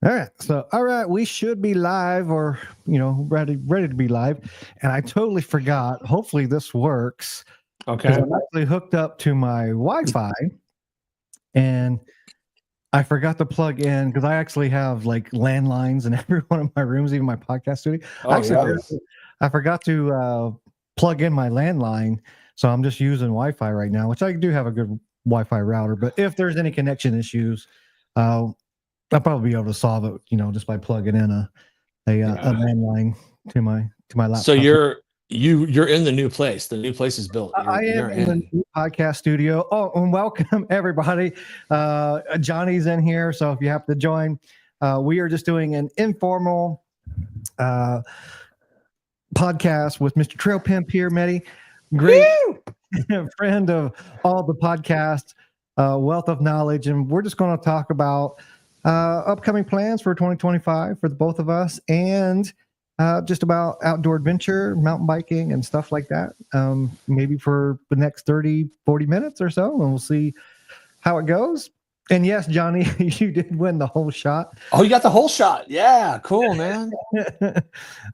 All right. So, all right, we should be live or, ready to be live. And I totally forgot. Hopefully this works because Okay. I'm actually hooked up to my Wi-Fi and I forgot to plug in because I actually have like landlines in every one of my rooms, even my podcast studio. Oh yeah. I forgot to plug in my landline. So I'm just using Wi-Fi right now, which I do have a good Wi-Fi router. But if there's any connection issues, uh, I'll probably be able to solve it, just by plugging in a landline to my So laptop. you're in the new place. The new place is built. I am You're in the in. new podcast studio. Oh, and welcome everybody. Johnny's in here, so if you have to join, we are just doing an informal podcast with Mr. Trail Pimp here, Medi. Great friend of all the podcasts, wealth of knowledge, and we're just going to talk about upcoming plans for 2025 for the both of us, and just about outdoor adventure, mountain biking, and stuff like that. Maybe for the next 30, 40 minutes or so, and we'll see how it goes. And yes, Johnny, you did win the whole shot. Oh, you got the whole shot. Yeah, cool, man.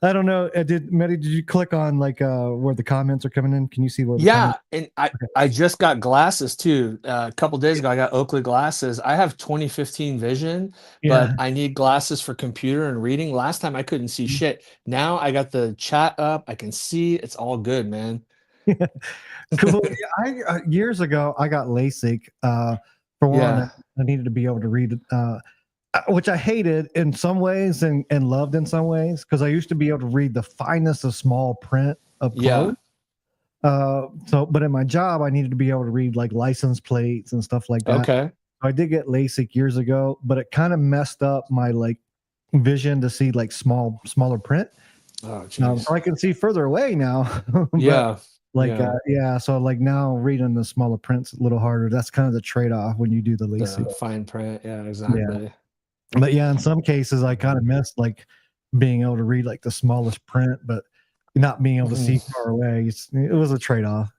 I don't know. Medi, did you click on like where the comments are coming in? Can you see where the Yeah, comments? and I just got glasses too. A couple days ago, I got Oakley glasses. I have 2015 vision, Yeah. but I need glasses for computer and reading. Last time I couldn't see shit. Now I got the chat up. I can see. It's all good, man. Cool. Yeah, years ago I got LASIK. For one, Yeah. I needed to be able to read, which I hated in some ways and loved in some ways because I used to be able to read the finest of small print up close. But in my job, I needed to be able to read like license plates and stuff like that. Okay. I did get LASIK years ago, but it kind of messed up my like vision to see like smaller print. Oh, geez. So I can see further away now. Yeah. So like now reading the smaller print's a little harder. That's kind of the trade-off when you do the LASIK. The fine print. Yeah, exactly. Yeah. But yeah, in some cases I kind of missed like being able to read like the smallest print, but not being able to see far away. It was a trade-off.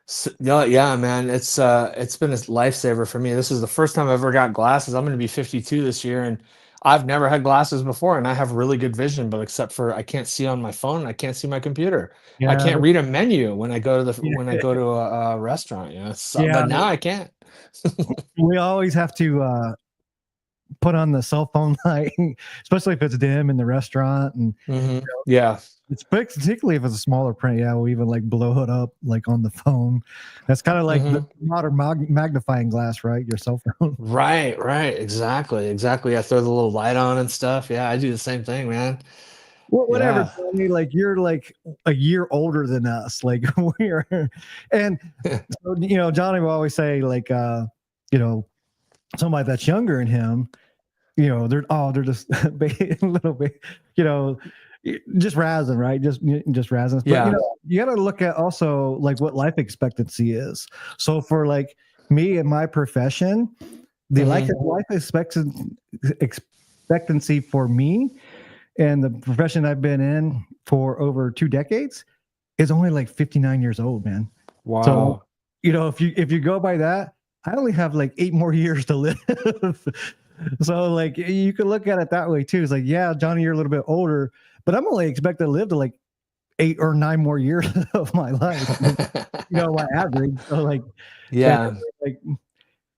So, yeah, man. It's been a lifesaver for me. This is the first time I've ever got glasses. I'm going to be 52 this year, and I've never had glasses before, and I have really good vision, but except for I can't see on my phone, and I can't see my computer. I Yeah, can't read a menu when I go to yeah, when I go to a restaurant. yeah. But now I can't. We always have to put on the cell phone light, especially if it's dim in the restaurant, and Yeah. it's particularly if it's a smaller print. Yeah, we'll even like blow it up like on the phone. That's kind of like the modern magnifying glass, right? Your cell phone. Right. Exactly. I throw the little light on and stuff. Yeah, I do the same thing, man. Well, whatever, Yeah. Tony, like you're like a year older than us. Like we're, and so, Johnny will always say like, somebody that's younger than him, they're just a little bit, just razzing, right? Just razzing. But Yeah. you got to look at also like what life expectancy is. So for like me and my profession, the life expectancy for me and the profession I've been in for over 2 decades is only like 59 years old, man. Wow. So, if you go by that, I only have like 8 more years to live. So like you could look at it that way too. It's like, yeah, Johnny, you're a little bit older, but I'm only expected to live to like 8 or 9 more years of my life. My average. So like, Yeah. like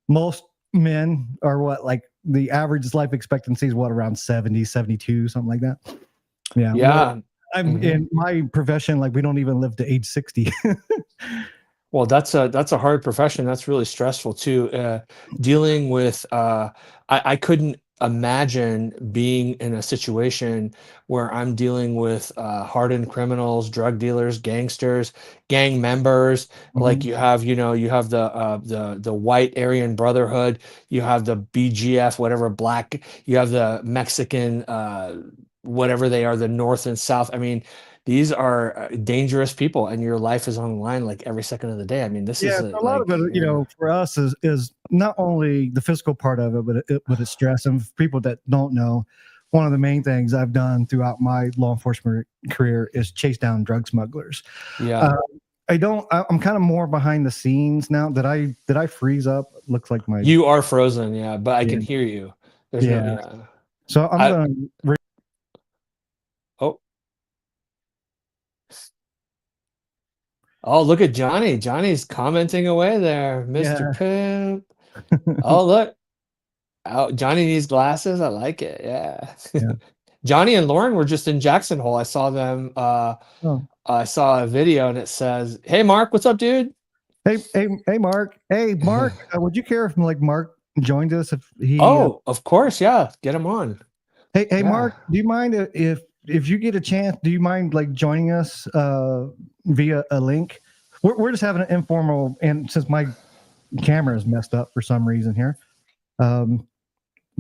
most men are what, like the average life expectancy is what, around 70, 72, something like that. Yeah. Yeah. I'm in my profession, like we don't even live to age 60. Well, that's a hard profession. That's really stressful too. Dealing with I couldn't imagine being in a situation where I'm dealing with hardened criminals, drug dealers, gangsters, gang members. Like you have, you have the White Aryan Brotherhood, you have the BGF, whatever black, you have the Mexican, whatever they are, the North and South. I mean, these are dangerous people, and your life is on the line like every second of the day. I mean, this is a lot of it, for us is not only the physical part of it, but it's stress. And for people that don't know, one of the main things I've done throughout my law enforcement career is chase down drug smugglers. Yeah. I'm kind of more behind the scenes now. Did I freeze up? Looks like You are frozen, yeah, but I can hear you. There's no, Yeah. yeah. So I'm I, going to. oh, oh, look at Johnny. Johnny's commenting away there. Mr. Yeah. Pimp. Oh, look. Oh, Johnny needs glasses. I like it. Yeah. Yeah. Johnny and Lauren were just in Jackson Hole. I saw them. Oh. I saw a video and it says, "Hey, Mark, what's up, dude?" Hey, Mark. Hey, Mark. Would you care if like Mark joined us if he? Oh, of course. Yeah. Get him on. Hey, Yeah. Mark. Do you mind if you get a chance? Do you mind like joining us via a link? We're just having an informal, and since my camera is messed up for some reason here, um,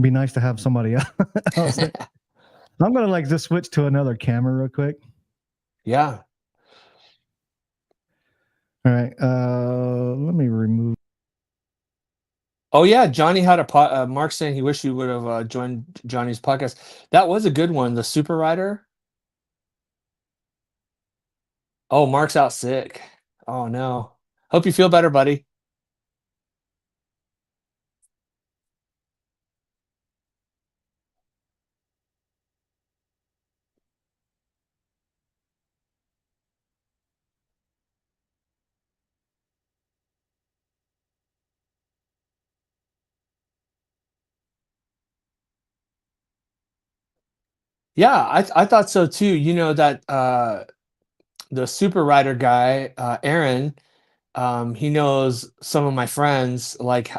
be nice to have somebody else. I'm gonna like just switch to another camera real quick. Yeah. All right. Let me remove. Oh yeah, Johnny had Mark saying he wished he would have joined Johnny's podcast. That was a good one. The Super Rider. Oh, Mark's out sick. Oh no. Hope you feel better, buddy. Yeah, I thought so too. You know that the Super Rider guy, Aaron, he knows some of my friends. Like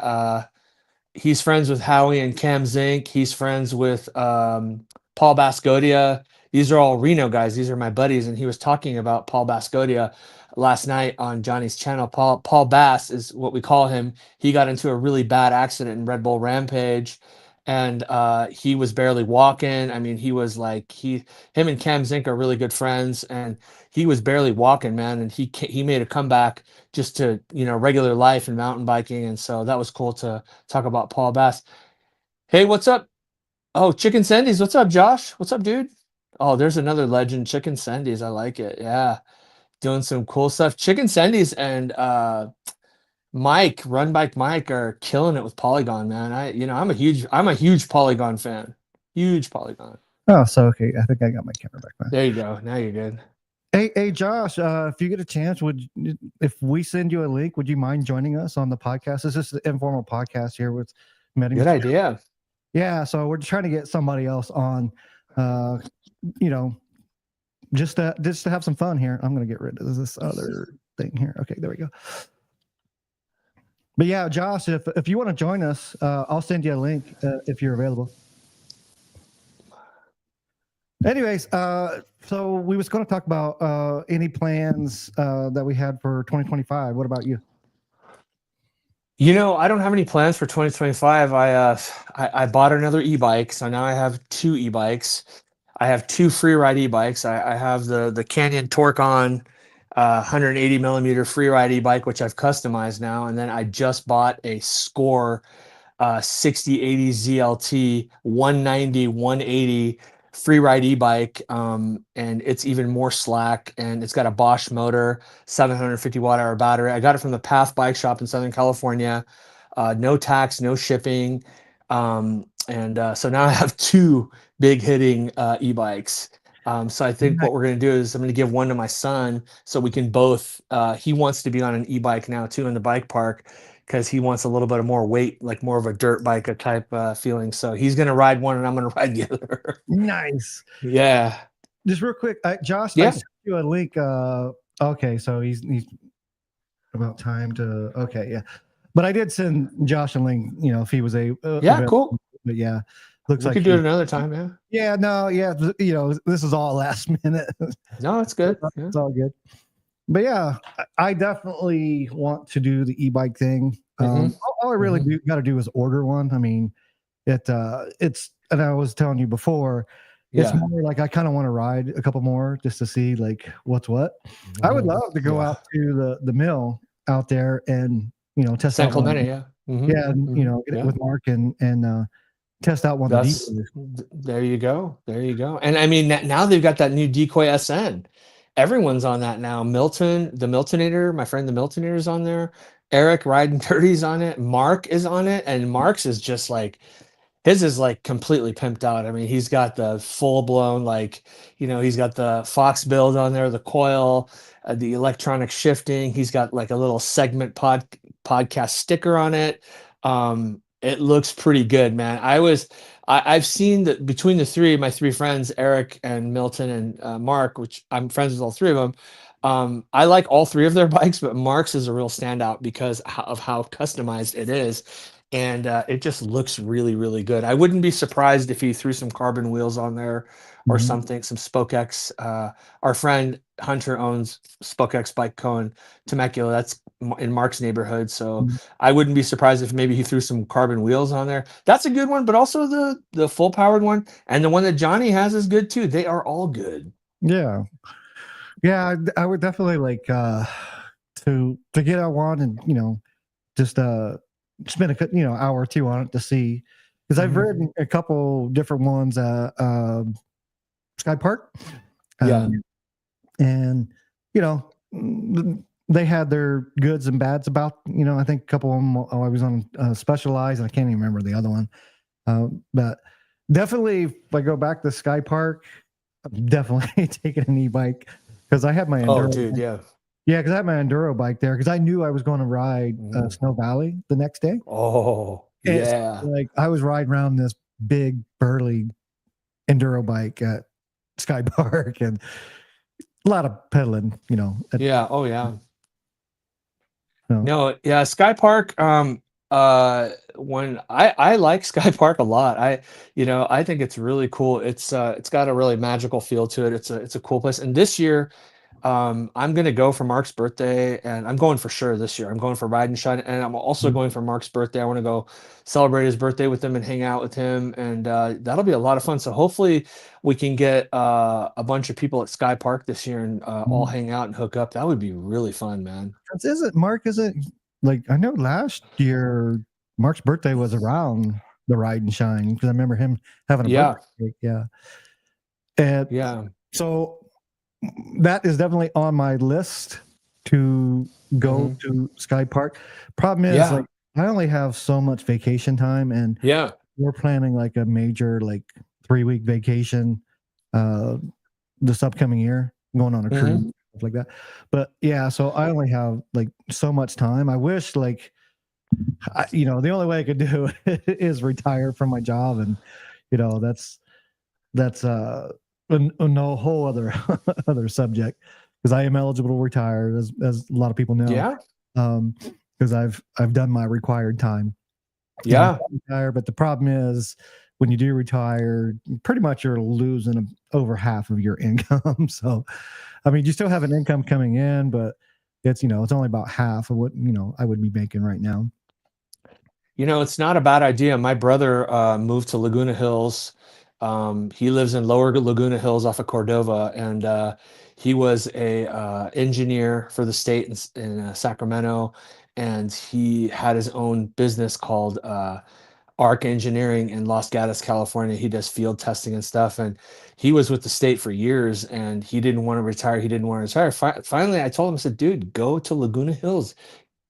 he's friends with Howie and Cam Zink. He's friends with Paul Bascodia. These are all Reno guys. These are my buddies. And he was talking about Paul Bascodia last night on Johnny's channel. Paul Bass is what we call him. He got into a really bad accident in Red Bull Rampage, and he was barely walking. I mean, he was like him and Cam Zink are really good friends, and he was barely walking, man. And he made a comeback just to regular life and mountain biking, and so that was cool to talk about Paul Bass. Hey, what's up? Oh, Chicken Sandy's. What's up, Josh? What's up, dude? Oh, there's another legend, Chicken Sandy's. I like it. Yeah, doing some cool stuff. Chicken Sandy's and Mike, Run Bike Mike, are killing it with Polygon, man. I'm a huge Polygon fan. Huge Polygon. Oh, so okay. I think I got my camera back now. There you go. Now you're good. Hey, Josh. If you get a chance, if we send you a link, would you mind joining us on the podcast? It's just an informal podcast here with Medi. Good idea. Yeah. So we're trying to get somebody else on. You know, just to have some fun here. I'm gonna get rid of this other thing here. Okay, there we go. But yeah, Josh, if you want to join us, I'll send you a link if you're available. Anyways, so we was going to talk about any plans that we had for 2025. What about you? I don't have any plans for 2025. I bought another e-bike, so now I have two e-bikes. I have two free ride e-bikes. I have the Canyon Torque on 180 millimeter free ride e-bike, which I've customized now, and then I just bought a Score 6080 ZLT 190 180 free ride e-bike, and it's even more slack, and it's got a Bosch motor, 750 watt hour battery. I got it from the Path Bike Shop in Southern California. No tax, no shipping, and so now I have two big hitting e-bikes. So I think what we're going to do is I'm going to give one to my son so we can both, he wants to be on an e-bike now too in the bike park, because he wants a little bit of more weight, like more of a dirt bike type feeling. So he's going to ride one and I'm going to ride the other. Nice. Yeah. Just real quick, Josh, Yeah. I sent you a link. Okay, so he's about time to. Okay, yeah, but I did send Josh a link. If he was Yeah, available. cool. But yeah, looks We like could do it another time. Yeah. Yeah, no, yeah, this is all last minute. No, it's good. Yeah. It's all good. But yeah, I definitely want to do the e-bike thing. All I really got to do is order one. I mean, it's, and I was telling you before, it's more like I kind of want to ride a couple more just to see like what's what. I would love to go out to the mill out there and test San out one. Clemente, yeah. Yeah, and get it with Mark and test out one of the decoys. There you go. There you go. And I mean, now they've got that new Decoy SN. Everyone's on that now. Milton, the Miltonator, my friend the Miltonator is on there. Eric Riding Dirty's on it. Mark is on it. And Mark's is just like, His is like completely pimped out. I mean, he's got the full blown, like, he's got the Fox build on there, the coil, the electronic shifting. He's got like a little segment podcast sticker on it. It looks pretty good, man. I've seen that between the three, my three friends, Eric and Milton and Mark, which I'm friends with all three of them. I like all three of their bikes, but Mark's is a real standout because of how customized it is. And it just looks really, really good. I wouldn't be surprised if he threw some carbon wheels on there or Mhm. something, some Spoke X. Our friend Hunter owns Spoke X Bike Co. in Temecula. That's in Mark's neighborhood. So Mhm. I wouldn't be surprised if maybe he threw some carbon wheels on there. That's a good one, but also the full powered one and the one that Johnny has is good too. They are all good. Yeah. Yeah, I would definitely like to get out one and just spend a hour or two on it to see, because I've Mhm. ridden a couple different ones at Sky Park, Yeah. and they had their goods and bads about. I think a couple of them. I was on Specialized, and I can't even remember the other one. But definitely, if I go back to Sky Park, I'm definitely taking an e-bike, because I had my Oh, enduro. dude. Yeah. Yeah, because I had my enduro bike there, because I knew I was going to ride Mhm. Snow Valley the next day. Oh, It's yeah. like I was riding around this big burly enduro bike at Sky Park, and a lot of pedaling. Yeah. Oh, yeah. So, No, yeah, Sky Park, when I like Sky Park a lot. I think it's really cool. It's got a really magical feel to it. It's a cool place. And this year, I'm gonna go for Mark's birthday, and I'm going for sure this year. I'm going for Ride and Shine, and I'm also mm, going for Mark's birthday. I want to go celebrate his birthday with him and hang out with him, and that'll be a lot of fun. So hopefully we can get a bunch of people at Sky Park this year and all mm. hang out and hook up. That would be really fun, man. Is it Mark? Is it like I know last year Mark's birthday was around the Ride and Shine, because I remember him having a birthday Yeah, cake. Yeah, and yeah. so that is definitely on my list to go Mhm. to Sky Park. Problem is, Yeah, like, I only have so much vacation time, and yeah. we're planning like a major, like, 3-week vacation uh this upcoming year, going on a cruise, Mhm. stuff like that. But yeah, so I only have like so much time. I wish, like, the only way I could do is retire from my job, and that's a no whole other other subject, because I am eligible to retire, as a lot of people know, Yeah, because I've done my required time, and I yeah. can retire. But the problem is, when you do retire, pretty much you're losing over half of your income. So, I mean, you still have an income coming in, but it's only about half of what I would be making right now. It's not a bad idea. My brother moved to Laguna Hills. He lives in Lower Laguna Hills off of Cordova, and he was a engineer for the state in Sacramento, and he had his own business called Arc Engineering in Los Gatos, California. He does field testing and stuff, and he was with the state for years, and he didn't want to retire. He didn't want to retire. Finally, I told him, I said, "Dude, go to Laguna Hills,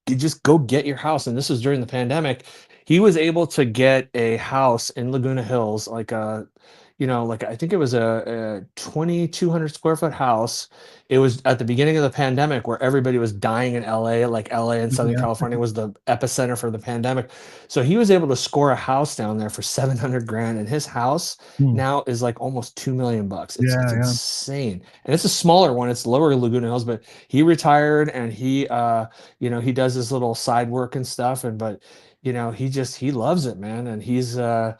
you just go get your house." And this was during the pandemic. He was able to get a house in Laguna Hills, like like I think it was a 2,200 square foot house. It was at the beginning of the pandemic where everybody was dying in LA, like LA and Southern Yeah. California was the epicenter for the pandemic. So he was able to score a house down there for 700 grand, and his house Hmm. now is like almost 2 million bucks. It's Yeah, yeah. insane. And it's a smaller one. It's Lower Laguna Hills, but he retired and he does his little side work and stuff, and but he loves it, man. And he's not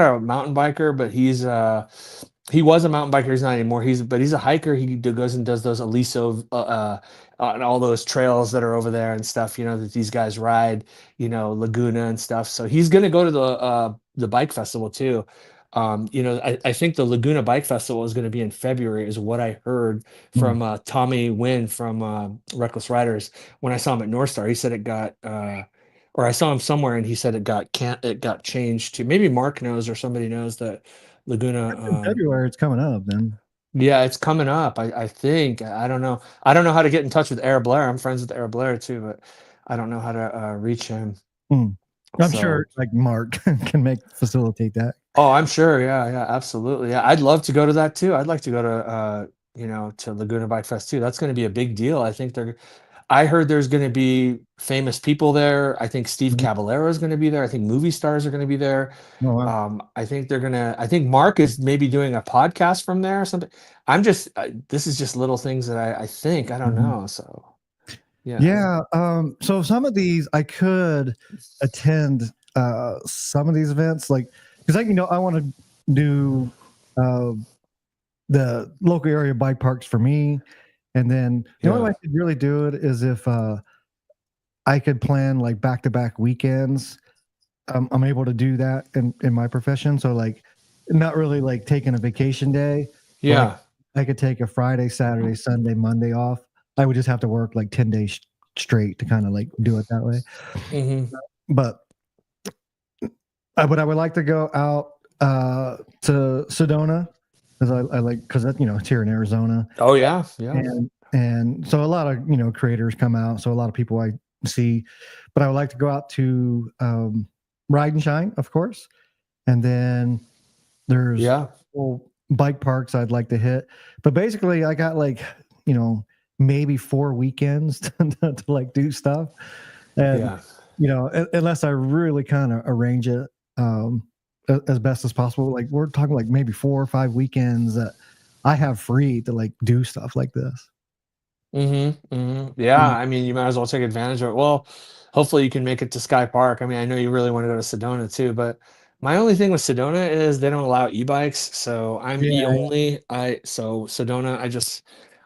a mountain biker, but he was a mountain biker. He's not anymore. He's a hiker. Goes and does those Aliso and all those trails that are over there and stuff, that these guys ride, Laguna and stuff. So he's gonna go to the bike festival too. I think the Laguna Bike Festival is going to be in February, is what I heard Hmm. from Tommy Wynn from Reckless Riders. When I saw him at North Star, he said it got, or I saw him somewhere, and he said it got changed to, maybe Mark knows or somebody knows that Laguna. In February, it's coming up then. Yeah, it's coming up. I think. I don't know. I don't know how to get in touch with Air Blair. I'm friends with Air Blair too, but I don't know how to reach him. Hmm. I'm So sure like Mark can make facilitate that. oh, I'm sure. Yeah, yeah, absolutely. Yeah, I'd love to go to that too. I'd like to go to to Laguna Bike Fest too. That's going to be a big deal. I heard there's going to be famous people there. I think Steve Mhm. Caballero is going to be there. I think movie stars are going to be there. Oh, wow. I think Mark is maybe doing a podcast from there or something. This is just little things that I think, I don't Mhm. know. So yeah. Yeah. So some of these I could attend some of these events, like because I want to do uh, the local area bike parks for me, and then the only way Yeah. I could really do it is if I could plan like back to back weekends. I'm able to do that in my profession, so like not really like taking a vacation day, but like Yeah. I could take a Friday, Saturday, Sunday, Monday off. I would just have to work like 10 days straight to kind of like do it that way. Hmm. But I would like to go out to Sedona because I like because it's here in Arizona, Oh yeah. Yeah. and so a lot of creators come out, so a lot of people I see. But I would like to go out to Ride and Shine, of course, and then there's Yeah. bike parks I'd like to hit. But basically, I got like you know maybe 4 weekends to like do stuff, and Yeah. unless I really kind of arrange it um, as best as possible. Like we're talking like maybe 4 or 5 weekends that I have free to like do stuff like this. Yeah, Mm. I mean, you might as well take advantage of it. Well, hopefully you can make it to Sky Park. I mean, I know you really want to go to Sedona too, but my only thing with Sedona is they don't allow e-bikes, so I'm Yeah. e-only. So Sedona,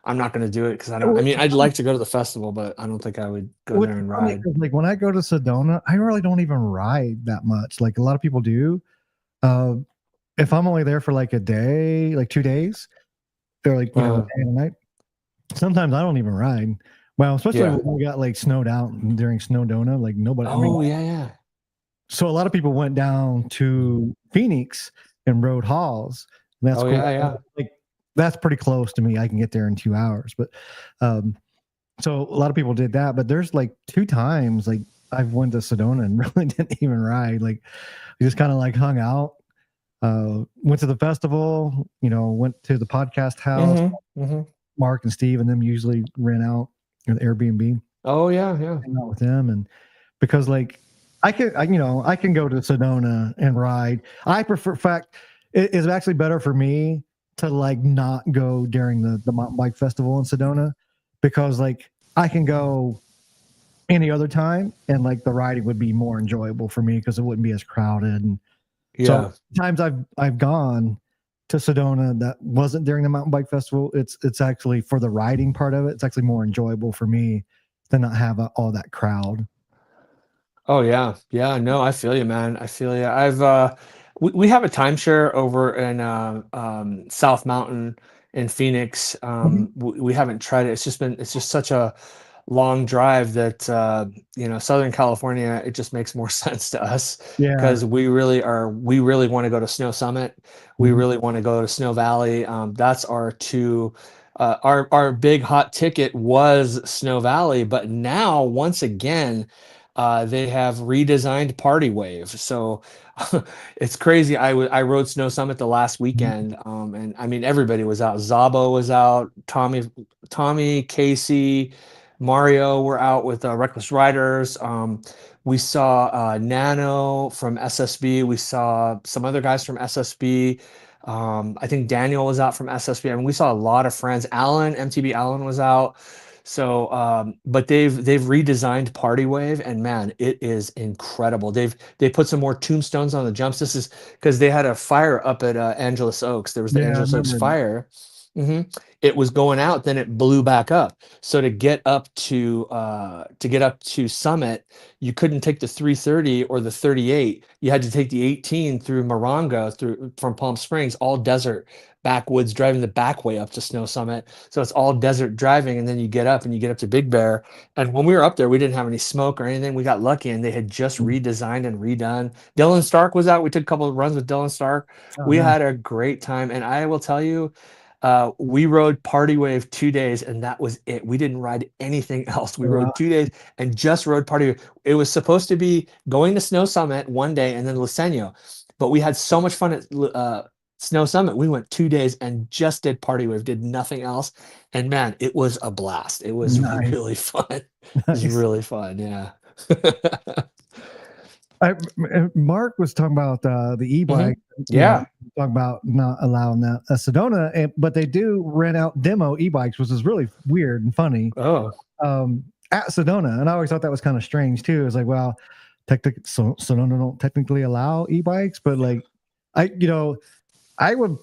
I'm not going to do it because I Which mean, is I'd funny, like to go to the festival, but I don't think I would go which there is and funny ride. 'cause, like when I go to Sedona, I really don't even ride that much. Like a lot of people do. Uh, if I'm only there for like a day, like 2 days, or like a Uh, day and a night, sometimes I don't even ride. Well, especially yeah. when we got like snowed out during Snowdona, like nobody. I mean, Oh, yeah, yeah. so a lot of people went down to Phoenix and rode Halls. And that's Oh, cool. yeah, yeah. Like that's pretty close to me. I can get there in 2 hours. But um, so a lot of people did that. But there's like 2 times like I've went to Sedona and really didn't even ride. Like we just kind of like hung out. Went to the festival. Went to the podcast house. Hmm. Hmm. Mark and Steve and them usually rent out an Airbnb. Oh, yeah, yeah. Hang out with them, and because like I can go to Sedona and ride. I prefer, in fact, it is actually better for me to like not go during the mountain bike festival in Sedona because like I can go any other time and like the riding would be more enjoyable for me because it wouldn't be as crowded. And so Yeah. times I've gone to Sedona that wasn't during the mountain bike festival. It's actually for the riding part of it. It's actually more enjoyable for me to not have all that crowd. Oh yeah. Yeah, no, I feel you, man. I feel you. We have a timeshare over in South Mountain in Phoenix. Mhm. We haven't tried it. It's just such a long drive that Southern California, it just makes more sense to us Yeah. because we really want to go to Snow Summit. We Mhm. really want to go to Snow Valley. That's our two our big hot ticket was Snow Valley, but now once again they have redesigned Party Wave. So it's crazy. I rode Snow Summit the last Mhm. weekend, and I mean everybody was out. Zabo was out. Tommy, Casey, Mario were out with Reckless Riders. We saw Nano from SSB. We saw some other guys from SSB. I think Daniel was out from SSB. I mean, we saw a lot of friends. Alan, MTB Allen was out. So, but they've redesigned Party Wave, and man, it is incredible. They put some more tombstones on the jumps. This is because they had a fire up at Angelus Oaks. There was the Yeah, I Angelus Oaks remember. fire. Hmm. It was going out, then it blew back up. So to get up to Summit, you couldn't take the 330 or the 38. You had to take the 18 through Morongo, through from Palm Springs, all desert backwoods, driving the back way up to Snow Summit. So it's all desert driving, and then you get up to Big Bear. And when we were up there, we didn't have any smoke or anything. We got lucky, and they had just Mhm. redesigned and redone. Dylan Stark was out. We took a couple of runs with Dylan Stark. Oh, We nice. had a great time, and I will tell you. We rode Party Wave 2 days, and that was it. We didn't ride anything else. We Wow. rode 2 days and just rode Party Wave. It was supposed to be going to Snow Summit one day and then Lucenio, but we had so much fun at Snow Summit. We went 2 days and just did Party Wave, did nothing else. And man, it was a blast. It was Nice. really fun. It was Nice. really fun. Yeah. Mark was talking about the e-bike. Yeah. Talking about not allowing that Sedona, but they do rent out demo e-bikes, which is really weird and funny. Oh. At Sedona, and I always thought that was kind of strange too. It's like, well, Sedona don't technically allow e-bikes, but like, I would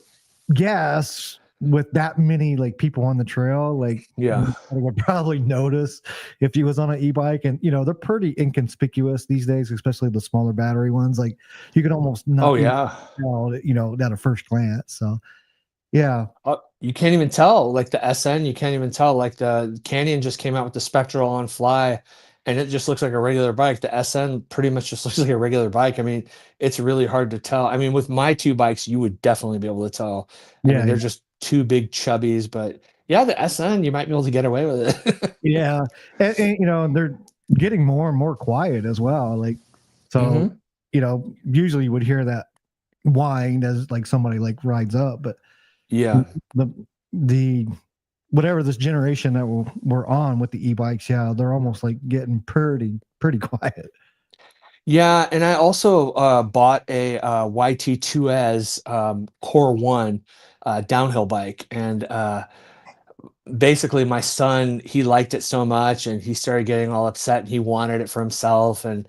guess with that many like people on the trail, like Yeah. I would probably notice if he was on an e-bike, and they're pretty inconspicuous these days, especially the smaller battery ones. Like you can almost not Oh even yeah. tell, at a first glance. So yeah, You can't even tell. Like the SN, you can't even tell. Like the Canyon just came out with the Spectral on Fly, and it just looks like a regular bike. The SN pretty much just looks like a regular bike. I mean, it's really hard to tell. I mean, with my two bikes, you would definitely be able to tell. I mean, yeah, they're just two big chubbies, but yeah, the SN, you might be able to get away with it. yeah, and they're getting more and more quiet as well. Like so, usually you would hear that whine as like somebody like rides up, but Yeah. the whatever this generation that we're on with the e-bikes, yeah, they're almost like getting pretty quiet. Yeah, and I also bought a YT2S Core 1 downhill bike, and basically my son, he liked it so much and he started getting all upset and he wanted it for himself. And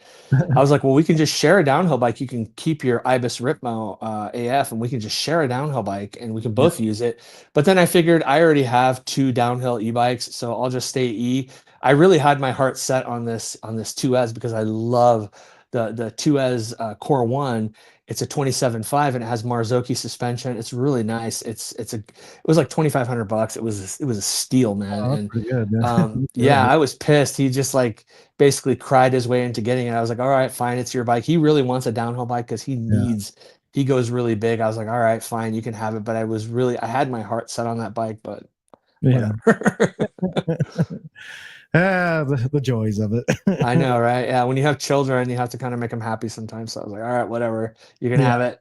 I was like, well, we can just share a downhill bike. You can keep your Ibis Ripmo AF, and we can just share a downhill bike and we can Yeah. both use it. But then I figured I already have two downhill e-bikes, so I'll just stay E. I really had my heart set on this 2S because I love the 2S Core 1. It's a 27.5 and it has Marzocchi suspension. It's really nice. It was like $2,500. It was a steal, man. Oh, that's And pretty good. Yeah. yeah, Good. I was pissed. He just like basically cried his way into getting it. I was like, all right, fine, it's your bike. He really wants a downhill bike because Yeah. he goes really big. I was like, all right, fine, you can have it. But I had my heart set on that bike, but Yeah. whatever. The joys of it. I know, right? Yeah, when you have children, you have to kind of make them happy sometimes. So I was like, all right, whatever, you can Yeah. have it.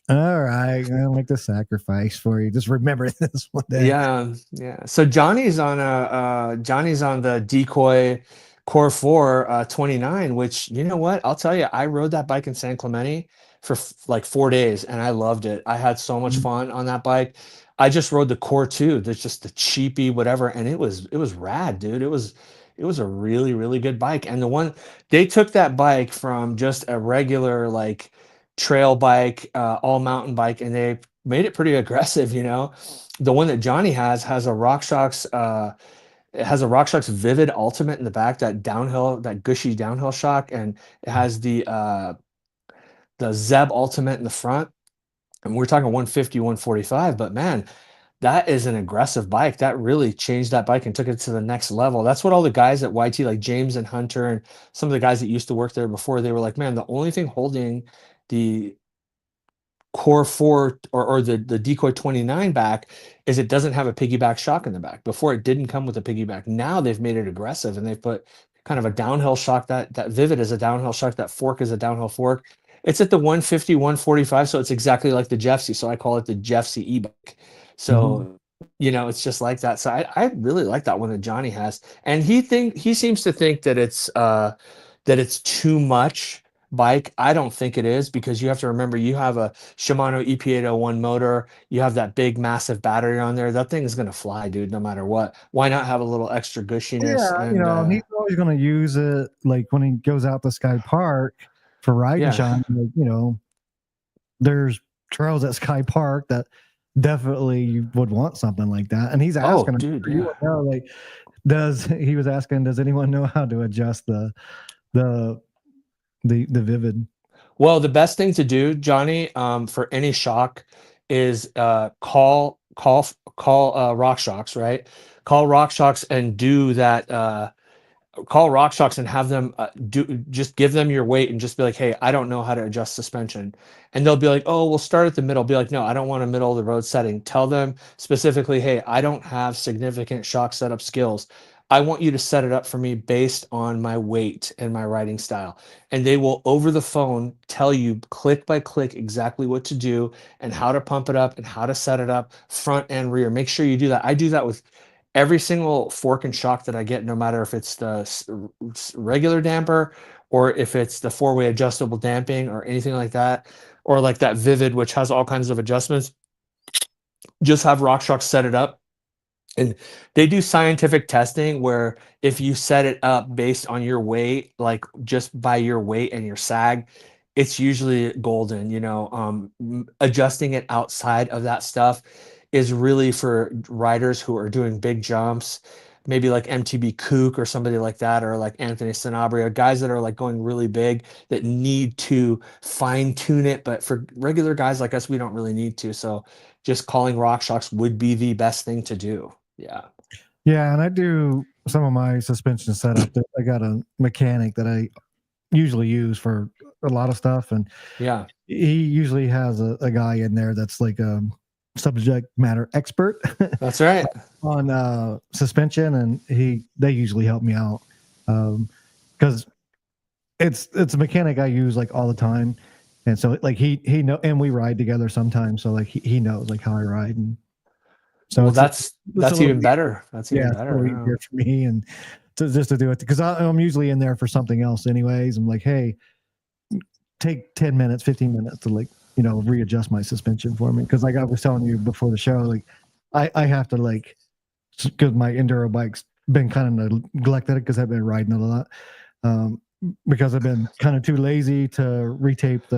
All right. I'll make the sacrifice for you. Just remember this one day. Yeah, yeah. So Johnny's on the Decoy Core 4 29, which you know what? I'll tell you, I rode that bike in San Clemente for like 4 days and I loved it. I had so much fun on that bike. I just rode the Core 2. That's just the cheapy whatever, and it was rad, dude. It was a really, really good bike. And they took that bike from just a regular like trail bike, all mountain bike, and they made it pretty aggressive, you know. The one that Johnny has a RockShox it has a RockShox Vivid Ultimate in the back, that gushy downhill shock, and it has the Zeb Ultimate in the front. And we're talking 150, 145, but man, that is an aggressive bike. That really changed that bike and took it to the next level. That's what all the guys at YT, like James and Hunter, and some of the guys that used to work there before, they were like, man, the only thing holding the Core 4 or the Decoy 29 back is it doesn't have a piggyback shock in the back. Before, it didn't come with a piggyback. Now they've made it aggressive and they've put kind of a downhill shock. That Vivid is a downhill shock. That fork is a downhill fork. It's at the 150, 145, so it's exactly like the Jeffsy. So I call it the Jeffsy e-bike. Mhm. So it's just like that. So I really like that one that Johnny has, and he seems to think that it's too much bike. I don't think it is, because you have to remember, you have a Shimano EP801 motor, you have that big massive battery on there. That thing is going to fly, dude, no matter what. Why not have a little extra gushiness? Yeah, And he's always going to use it like when he goes out to Sky Park for ride and yeah. shine. Like, there's trails at Sky Park that definitely you would want something like that. And he's Oh, asking, dude, yeah. like, he was asking, does anyone know how to adjust the Vivid? Well, the best thing to do, Johnny, for any shock is call RockShox, right? Call RockShox and do that call RockShox and have them just give them your weight and just be like, hey, I don't know how to adjust suspension. And they'll be like, oh, we'll start at the middle. Be like, no, I don't want a middle of the road setting. Tell them specifically, hey, I don't have significant shock setup skills. I want you to set it up for me based on my weight and my riding style. And they will over the phone tell you click by click exactly what to do and how to pump it up and how to set it up front and rear. Make sure you do that. I do that with every single fork and shock that I get, no matter if it's the regular damper or if it's the four-way adjustable damping or anything like that, or like that Vivid, which has all kinds of adjustments, just have RockShox set it up. And they do scientific testing where if you set it up based on your weight, like just by your weight and your sag, it's usually golden. Adjusting it outside of that stuff is really for riders who are doing big jumps, maybe like MTB Kook or somebody like that, or like Anthony Sanabria, guys that are like going really big that need to fine tune it. But for regular guys like us, we don't really need to. So just calling RockShox would be the best thing to do. Yeah. Yeah, and I do some of my suspension setup. I got a mechanic that I usually use for a lot of stuff, and Yeah. he usually has a guy in there that's like a subject matter expert That's right. on suspension, and they usually help me out because it's a mechanic I use like all the time, and so like he know, and we ride together sometimes, so like he knows like how I ride, and so Well, it's a that's little even better. That's yeah, even it's a little better. easier for me and just to do it because I'm usually in there for something else anyways. I'm like, hey, take 10 minutes, 15 minutes to like, readjust my suspension for me. Cause like I was telling you before the show, like I have to like, cause my enduro bike's been kind of neglected because I've been riding it a lot. Because I've been kind of too lazy to retape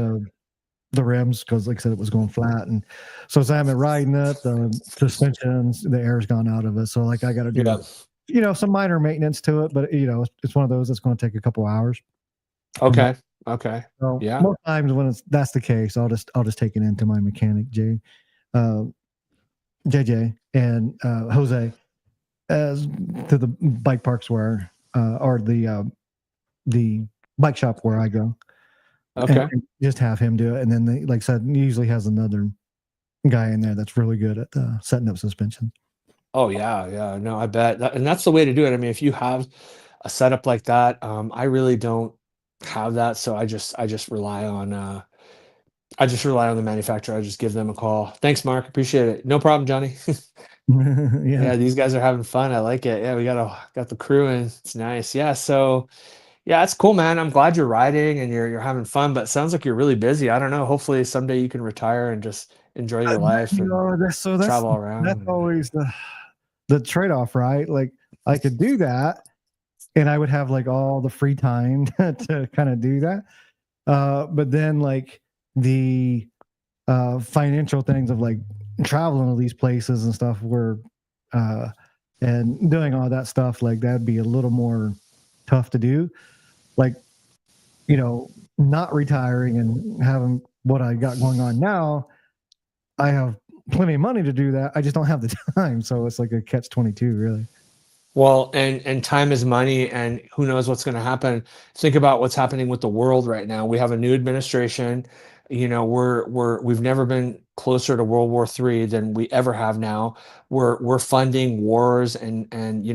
the rims because like I said, it was going flat. And so as I've been riding it, the suspensions, the air's gone out of it. So like I got to do, Yeah. some minor maintenance to it, but it's one of those that's going to take a couple hours. Okay. Okay. So Yeah. most times when that's the case, I'll just take it into my mechanic, uh, JJ and Jose, as to the bike parks where or the bike shop where I go, Okay. and just have him do it. And then like I said, he usually has another guy in there that's really good at setting up suspension. Oh yeah. Yeah. No, I bet and that's the way to do it. I mean, if you have a setup like that, I really don't have that. So I just rely on the manufacturer. I just give them a call. Thanks, Mark. Appreciate it. No problem, Johnny. Yeah. Yeah, these guys are having fun. I like it. Yeah, we got the crew in. It's nice. Yeah, so yeah, it's cool, man. I'm glad you're riding and you're having fun, but it sounds like you're really busy. I don't know. Hopefully someday you can retire and just enjoy your life and That's travel around. always the trade-off, right? Like I could do that and I would have like all the free time to kind of do that. But then like the financial things of like traveling to these places and stuff were and doing all that stuff, like that'd be a little more tough to do. Like, not retiring and having what I got going on now, I have plenty of money to do that. I just don't have the time. So it's like a catch 22, really. Well, and time is money, and who knows what's going to happen. Think about what's happening with the world right now. We have a new administration. We've never been closer to World War III than we ever have now. We're funding wars and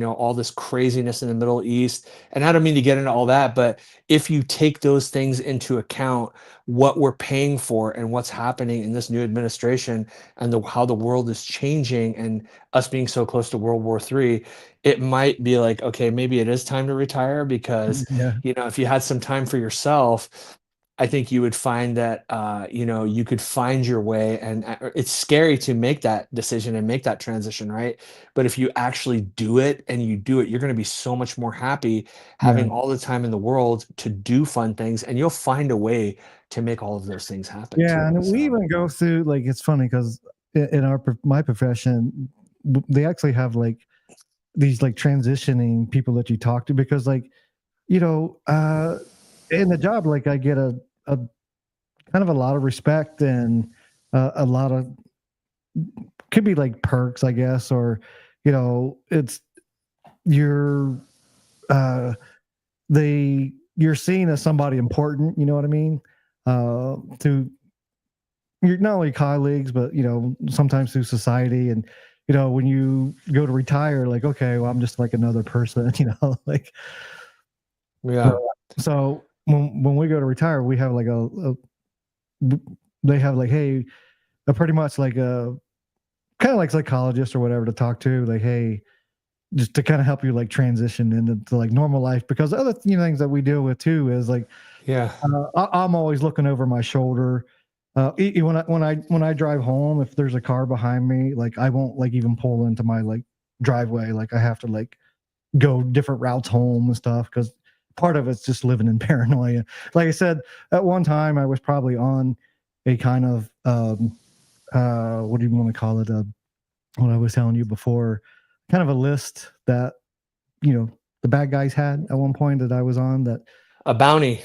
all this craziness in the Middle East. And I don't mean to get into all that, but if you take those things into account, what we're paying for and what's happening in this new administration and how the world is changing and us being so close to World War III, it might be like, okay, maybe it is time to retire because, Yeah. if you had some time for yourself, I think you would find that, you could find your way. And it's scary to make that decision and make that transition, right? But if you actually do it and you do it, you're going to be so much more happy Yeah. having all the time in the world to do fun things. And you'll find a way to make all of those things happen Yeah. too. And we So, even go through, like, it's funny because in my profession, they actually have like these like transitioning people that you talk to because like, you know, uh, in the job, like I get a kind of a lot of respect and a lot of could be like perks, I guess, or it's you're you're seen as somebody important, you know what I mean? To you're not only colleagues, but sometimes through society. And when you go to retire, like, okay, well, I'm just like another person, like. Yeah. So when we go to retire, we have like they have like, hey, pretty much like a kind of like psychologist or whatever to talk to, like, hey, just to kind of help you like transition into like normal life, because other things that we deal with too is like, Yeah. I'm always looking over my shoulder. When I drive home, if there's a car behind me, like I won't like even pull into my like driveway. Like I have to like go different routes home and stuff, because part of it's just living in paranoia. Like I said, at one time I was probably on a kind of what do you want to call it? What I was telling you before, kind of a list that the bad guys had at one point that I was on. That A bounty.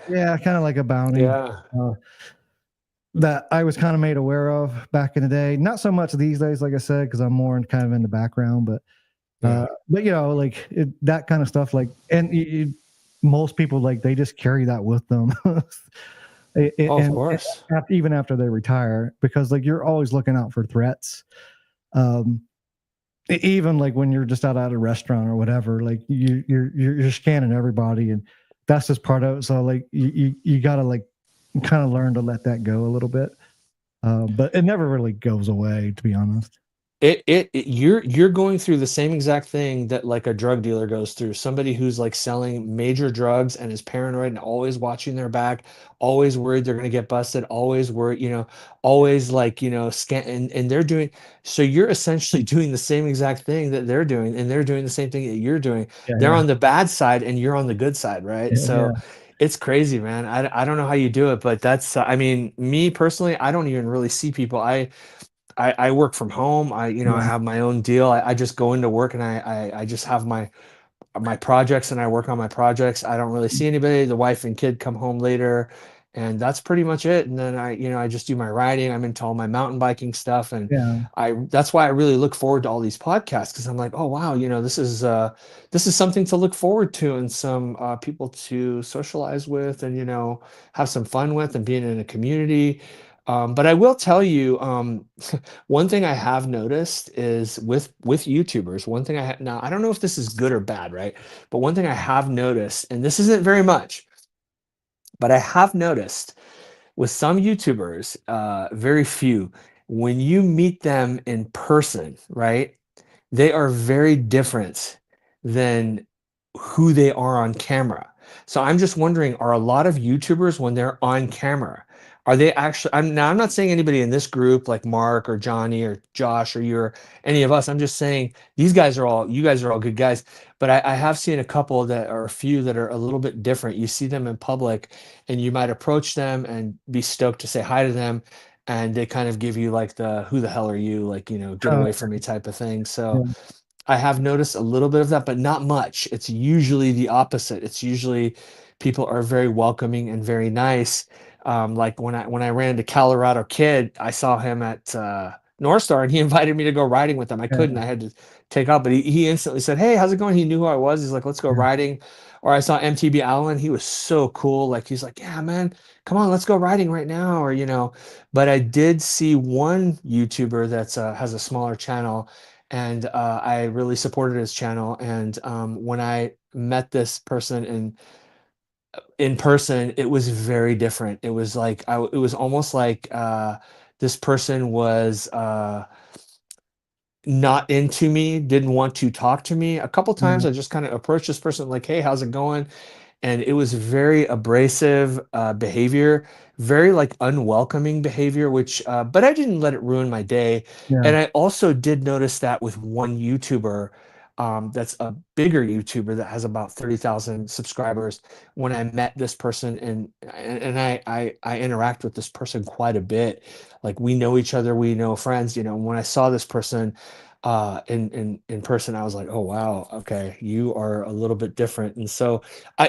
yeah, kind of like a bounty. Yeah. Uh, that I was kind of made aware of back in the day. Not so much these days, like I said, because I'm more kind of in the background. Yeah. But like that kind of stuff, like, and most people like they just carry that with them, Oh, of and course. even after they retire, because like you're always looking out for threats. Um, Even like when you're just out at a restaurant or whatever, like you're scanning everybody, and that's just part of it. So like you gotta like kind of learn to let that go a little bit. But it never really goes away, to be honest. You're going through the same exact thing that like a drug dealer goes through. Somebody who's like selling major drugs and is paranoid and always watching their back, always worried they're going to get busted, always worried, always like, scan and they're doing, so you're essentially doing the same exact thing that they're doing, and they're doing the same thing that you're doing. Yeah, They're yeah, on the bad side and you're on the good side, right? yeah, yeah, So it's crazy, man. I don't know how you do it, but that's, I mean, me personally, I don't even really see people. I work from home. I yeah, have my own deal. I just go into work and I just have my projects and I work on my projects. I don't really see anybody. The wife and kid come home later, and that's pretty much it. And then I just do my riding. I'm into all my mountain biking stuff, and yeah, that's why I really look forward to all these podcasts, because I'm like, oh wow, this is something to look forward to, and some people to socialize with, and have some fun with, and being in a community. But I will tell you, one thing I have noticed is with YouTubers, one thing now I don't know if this is good or bad, right? But one thing I have noticed, and this isn't very much, but I have noticed with some YouTubers, very few, when you meet them in person, right? They are very different than who they are on camera. So I'm just wondering, are a lot of YouTubers when they're on camera, are they actually, I'm not saying anybody in this group like Mark or Johnny or Josh or you or any of us. I'm just saying you guys are all good guys. But I have seen a couple that are a few that are a little bit different. You see them in public and you might approach them and be stoked to say hi to them. And they kind of give you like the who the hell are you? Like, get uh, away from me type of thing. yeah, So I have noticed a little bit of that, but not much. It's usually the opposite. It's usually people are very welcoming and very nice. Like when I ran into Colorado Kid, I saw him at North Star, and he invited me to go riding with him. I couldn't. yeah, I had to take off, but he instantly said, "Hey, how's it going?" He knew who I was. He's like, "Let's go yeah. riding." Or I saw MTB Allen. He was so cool. Like he's like, "Yeah, man, come on, let's go riding right now." Or. But I did see one YouTuber that's has a smaller channel, and I really supported his channel. And when I met this person in person, it was very different. It was like it was almost like this person was not into me, didn't want to talk to me. A couple times Yeah. I just kind of approached this person like, "Hey, how's it going?" And it was very abrasive behavior, very like unwelcoming behavior, which but I didn't let it ruin my day. Yeah. And I also did notice that with one YouTuber, that's a bigger YouTuber that has about 30,000 subscribers. When I met this person, and I interact with this person quite a bit, like we know each other, we know friends, and when I saw this person in person, I was like, oh wow, okay, you are a little bit different. And so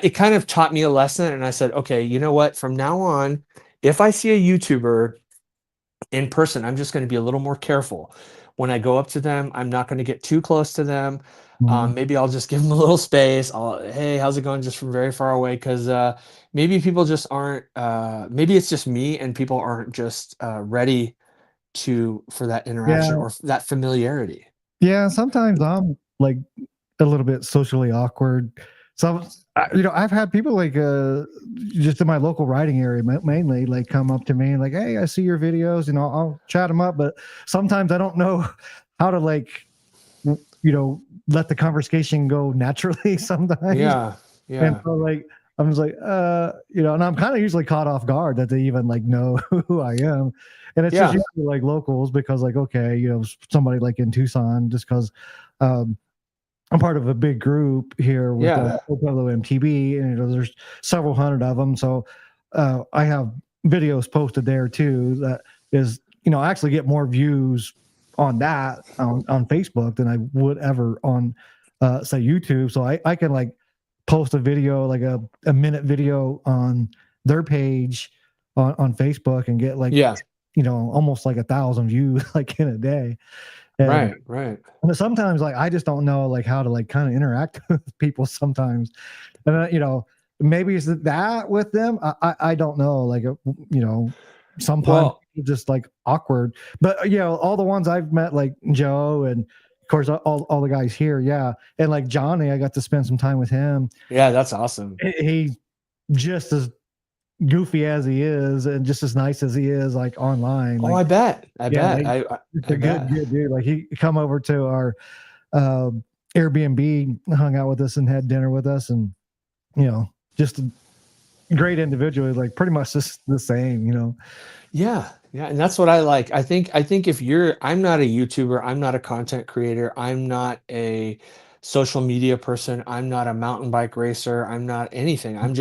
it kind of taught me a lesson, and I said, okay, you know what? From now on, if I see a YouTuber in person, I'm just going to be a little more careful. when I go up to them, I'm not going to get too close to them. Mhm. Maybe I'll just give them a little space. Hey, how's it going? Just from very far away, because maybe people just aren't. Maybe it's just me, and people aren't just ready to for that interaction Yeah. or that familiarity. Yeah, sometimes I'm like a little bit socially awkward. So, I've had people like just in my local writing area mainly like come up to me and like, "Hey, I see your videos," I'll chat them up, but sometimes I don't know how to like let the conversation go naturally sometimes. Yeah, And yeah, so like I'm just like, and I'm kind of usually caught off guard that they even like know who I am. And it's just yeah, usually like locals because like, okay, somebody like in Tucson, just because um I'm part of a big group here with yeah, Pueblo MTB, and there's several hundred of them. So I have videos posted there too. That is, I actually get more views on that on Facebook than I would ever on say YouTube. So I can like post a video like a minute video on their page on Facebook and get like yeah. almost like 1,000 views like in a day. And Right, right. sometimes like I just don't know like how to like kind of interact with people sometimes. And maybe it's that with them. I don't know. Like sometimes Well, just like awkward. But all the ones I've met, like Joe and of course all the guys here, yeah. And like Johnny, I got to spend some time with him. yeah, that's awesome. He's just as goofy as he is and just as nice as he is like online. Oh, Like, I bet. I yeah, bet. like just I a good, bet. good dude. Like he come over to our uh, Airbnb, hung out with us and had dinner with us, and just a great individual. Like pretty much just the same. Yeah, yeah, and that's what I like. I think if you're I'm not a YouTuber, I'm not a content creator, I'm not a social media person, I'm not a mountain bike racer, I'm not anything. I'm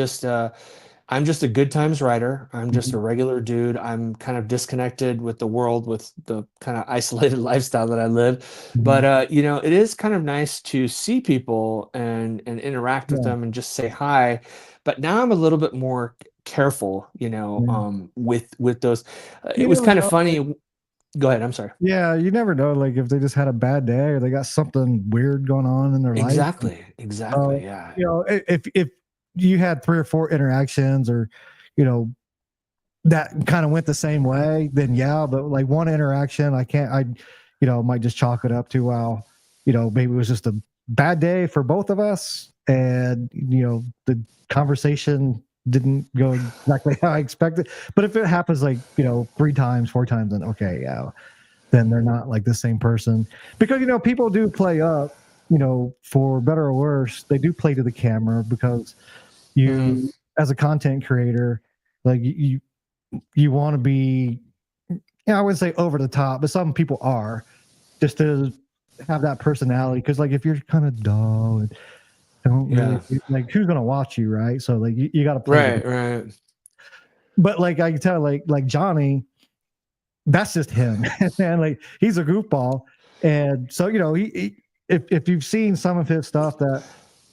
just a good times writer. I'm just a Mhm. regular dude. I'm kind of disconnected with the world with the kind of isolated lifestyle that I live. But Mhm. it is kind of nice to see people and interact with Yeah, them and just say hi. But now I'm a little bit more careful, yeah. with those. It You was never kind of know. Like, funny. Go ahead. I'm sorry. yeah, you never know. Like if they just had a bad day or they got something weird going on in their life. Exactly. Uh, Exactly. Yeah. if you had 3 or 4 interactions, or you know that kind of went the same way, then yeah. But like one interaction, I can't. Might just chalk it up to, well, maybe it was just a bad day for both of us, and the conversation didn't go exactly how I expected. But if it happens like 3 times, 4 times, then okay, yeah, then they're not like the same person, because people do play up, for better or worse, they do play to the camera because Hmm. you, as a content creator, like you want to be, I wouldn't say over the top, but some people are, just to have that personality. Because like if you're kind of dull and don't really, Yeah. like, who's gonna watch you, right? So like you got to play to. Right. Right. But like I can tell, like Johnny, that's just him, and like he's a goofball. And so if you've seen some of his stuff that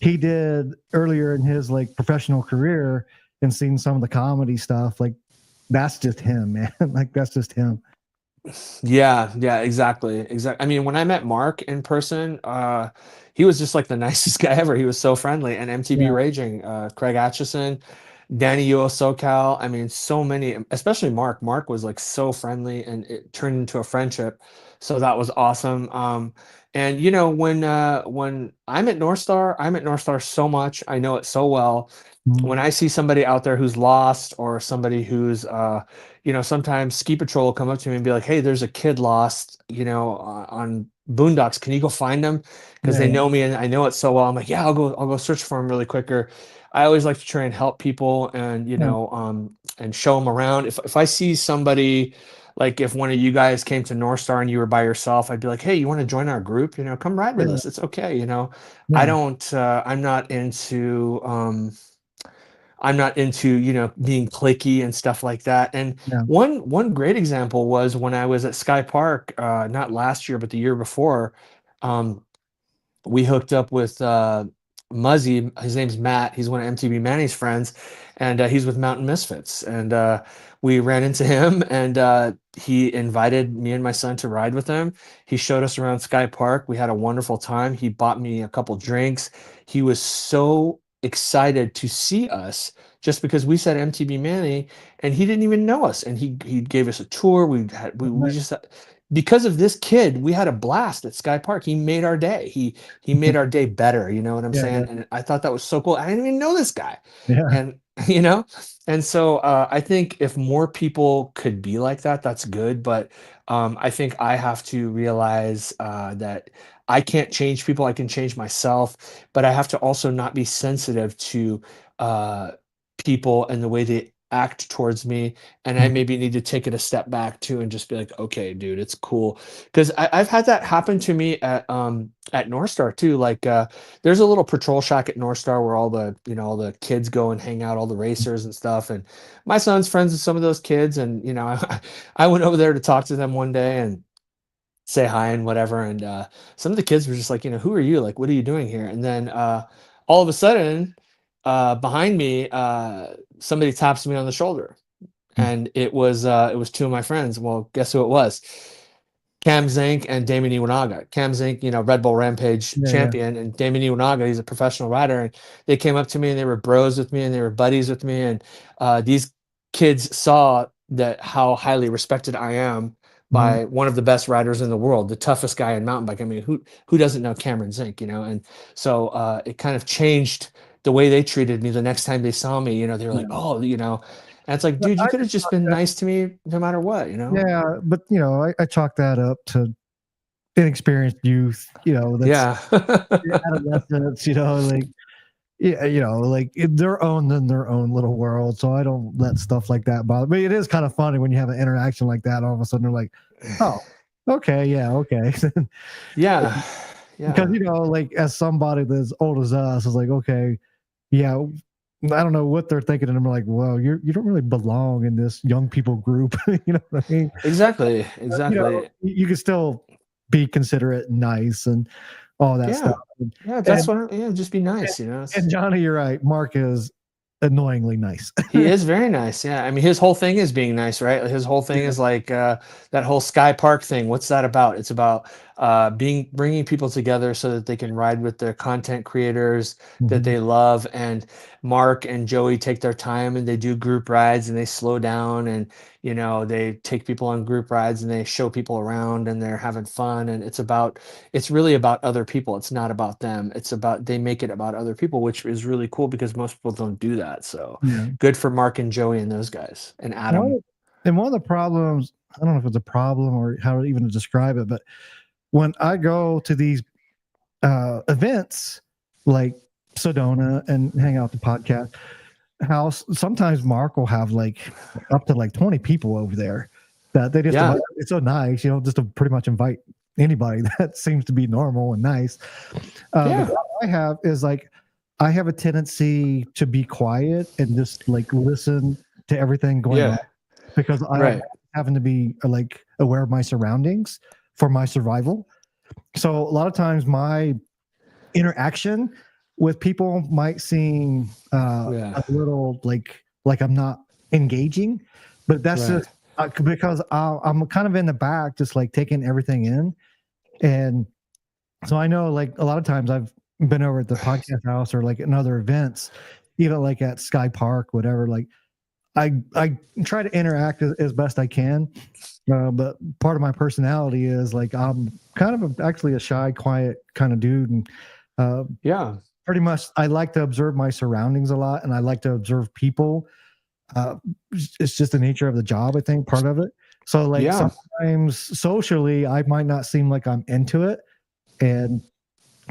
he did earlier in his like professional career and seen some of the comedy stuff, like that's just him, man. Like that's just him. Yeah, yeah, exactly, exactly. I mean, when I met Mark in person, he was just like the nicest guy ever. He was so friendly. And MTV Yeah, Raging, Craig Atchison, Danny Yo SoCal. I mean, so many, especially Mark. Mark was like so friendly, and it turned into a friendship. So that was awesome. And when I'm at North Star so much. I know it so well. When mhm. I see somebody out there who's lost, or somebody who's sometimes ski patrol will come up to me and be like, "Hey, there's a kid lost, on boondocks. Can you go find him?" Because they Yeah, know me and I know it so well. I'm like, "Yeah, I'll go search for him really quicker." I always like to try and help people, and yeah, and show them around. If I see somebody, like if one of you guys came to North Star and you were by yourself, I'd be like, "Hey, you want to join our group? Come ride with yeah, us. It's okay." I yeah, don't. I'm not into, being clicky and stuff like that. And yeah. one great example was when I was at Sky Park, not last year, but the year before. Um, we hooked up with Muzzy. His name's Matt. He's one of MTV Manny's friends, and he's with Mountain Misfits. And we ran into him, and he invited me and my son to ride with him. He showed us around Sky Park. We had a wonderful time. He bought me a couple drinks. He was so excited to see us just because we said MTV Manny, and he didn't even know us. And he gave us a tour. We just because of this kid, we had a blast at Sky Park. He made our day. He made our day better. You know what I'm Yeah, saying? And I thought that was so cool. I didn't even know this guy, yeah, and you know, and so I think if more people could be like that, that's good. But I think I have to realize that I can't change people. I can change myself, but I have to also not be sensitive to uh, people and the way they act towards me, and I mhm, maybe need to take it a step back too and just be like, okay, dude, it's cool. Because I've had that happen to me at North Star too. Like there's a little patrol shack at North Star where all the all the kids go and hang out, all the racers and stuff. And my son's friends with some of those kids, and I went over there to talk to them one day and say hi and whatever. And some of the kids were just like, who are you? Like, what are you doing here? And then all of a sudden, behind me, somebody taps me on the shoulder, mhm. and it was two of my friends. Well, guess who it was? Cam Zink and Damon Iwanaga. Cam Zink, Red Bull Rampage Yeah, yeah. champion, and Damon Iwanaga, he's a professional rider. And they came up to me and they were bros with me and they were buddies with me. And these kids saw that how highly respected I am Mhm. by one of the best riders in the world, the toughest guy in mountain bike. I mean, who doesn't know Cameron Zink, And so it kind of changed the way they treated me the next time they saw me. They were like, Yeah. oh, and it's like, But dude, you I could have just just been nice to me no matter what. yeah, but I chalk that up to inexperienced youth, that's Yeah. adolescents, like yeah, like they're owned in their own little world. So I don't let stuff like that bother me. It is kind of funny when you have an interaction like that. All of a sudden they're like, "Oh, okay, yeah, okay." Yeah. Because Yeah. like as somebody that's old as us is like, okay, yeah, I don't know what they're thinking, and I'm like, well, you don't really belong in this young people group. You know what I mean? Exactly. You know, Exactly. you can still be considerate, and nice, and all that stuff. Yeah. Yeah, that's And what yeah, just be nice. and Johnny, you're right. Mark is annoyingly nice. He is very nice, yeah. I mean, his whole thing is being nice, right? His whole thing Yeah. is like, that whole Sky Park thing. What's that about? It's about, bringing people together so that they can ride with their content creators that Mhm. they love. And Mark and Joey take their time and they do group rides and they slow down and, they take people on group rides and they show people around and they're having fun. And it's really about other people. It's not about them. They make it about other people, which is really cool because most people don't do that. So, Yeah. good for Mark and Joey and those guys and One Adam. of, and one of the problems, I don't know if it's a problem or how even to describe it, but when I go to these events like Sedona and hang out the podcast house, sometimes Mark will have like up to like 20 people over there that they just Yeah. invite. It's so nice, just to pretty much invite anybody that seems to be normal and nice. The Yeah. problem I have is like I have a tendency to be quiet and just like listen to everything going on Yeah. because I'm Right. having to be like aware of my surroundings for my survival. So a lot of times my interaction with people might seem Yeah. a little like I'm not engaging, but that's Right. just because I'm kind of in the back, just like taking everything in. And so I know like a lot of times I've been over at the podcast house or like in other events, even like at Sky Park, whatever. Like I try to interact as best I can, but part of my personality is like I'm kind of actually a shy, quiet kind of dude, and uh, Yeah. pretty much I like to observe my surroundings a lot, and I like to observe people. Uh, it's just the nature of the job, I think, part of it. So like Yeah. sometimes socially, I might not seem like I'm into it, and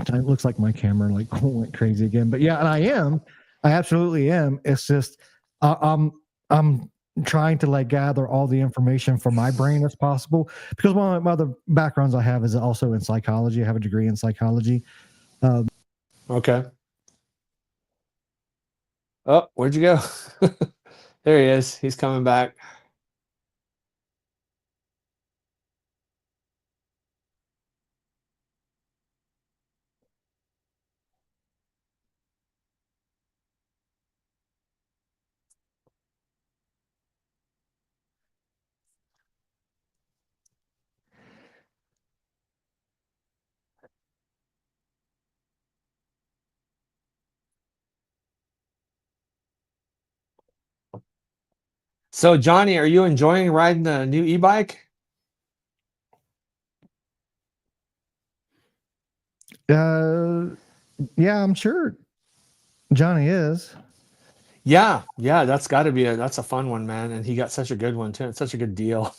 it looks like my camera like went crazy again. But yeah, and I am. I absolutely am. It's just I'm trying to like gather all the information from my brain as possible because one of my other backgrounds I have is also in psychology. I have a degree in psychology. Um, Okay. Oh, where'd you go? There he is. He's coming back. So Johnny, are you enjoying riding the new e-bike? Uh, yeah, I'm sure Johnny is. Yeah, yeah, that's got to be that's a fun one, man. And he got such a good one too. It's such a good deal.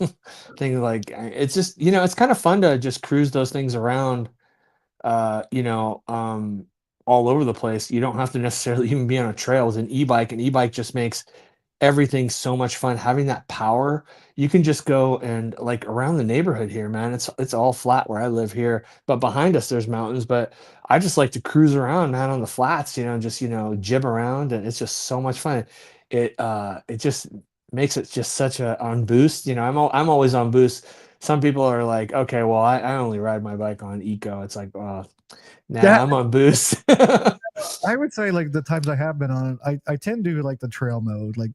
Thing like it's just, it's kind of fun to just cruise those things around, uh, you know, um, all over the place. You don't have to necessarily even be on a trail with an e-bike. An e-bike just makes everything's so much fun. Having that power, you can just go and like around the neighborhood here, man. It's all flat where I live here, but behind us there's mountains. But I just like to cruise around, man, on the flats, just jib around, and it's just so much fun. It just makes it just such a on boost. I'm always on boost. Some people are like, okay, well, I only ride my bike on eco. It's like, nah, Yeah, I'm on boost. I would say like the times I have been on it, I tend to like the trail mode, like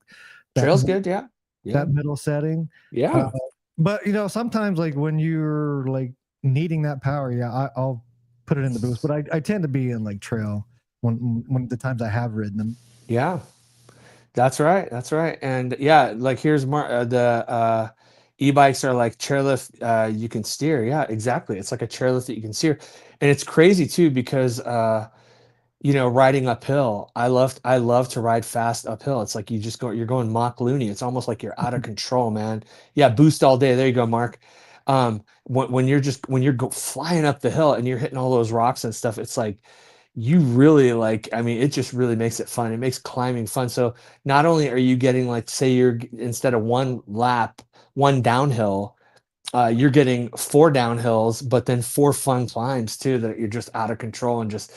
that Trail's good, yeah, yeah, that middle setting. Uh, yeah. but sometimes like when you're like needing that power, yeah, I'll put it in the boost. But I tend to be in like trail when the times I have ridden them. Yeah, that's right. That's right. And yeah, like here's more the e-bikes are like chairlift you can steer. Yeah, exactly. It's like a chairlift that you can steer. And it's crazy too because riding uphill. I love to ride fast uphill. It's like you're going Mach loony. It's almost like you're out of control, man. Yeah, boost all day. There you go, Mark. When you're flying up the hill and you're hitting all those rocks and stuff, it's like you really like, I mean, it just really makes it fun. It makes climbing fun. So not only are you getting like, say instead of one lap, one downhill, you're getting four downhills, but then four fun climbs too that you're just out of control and just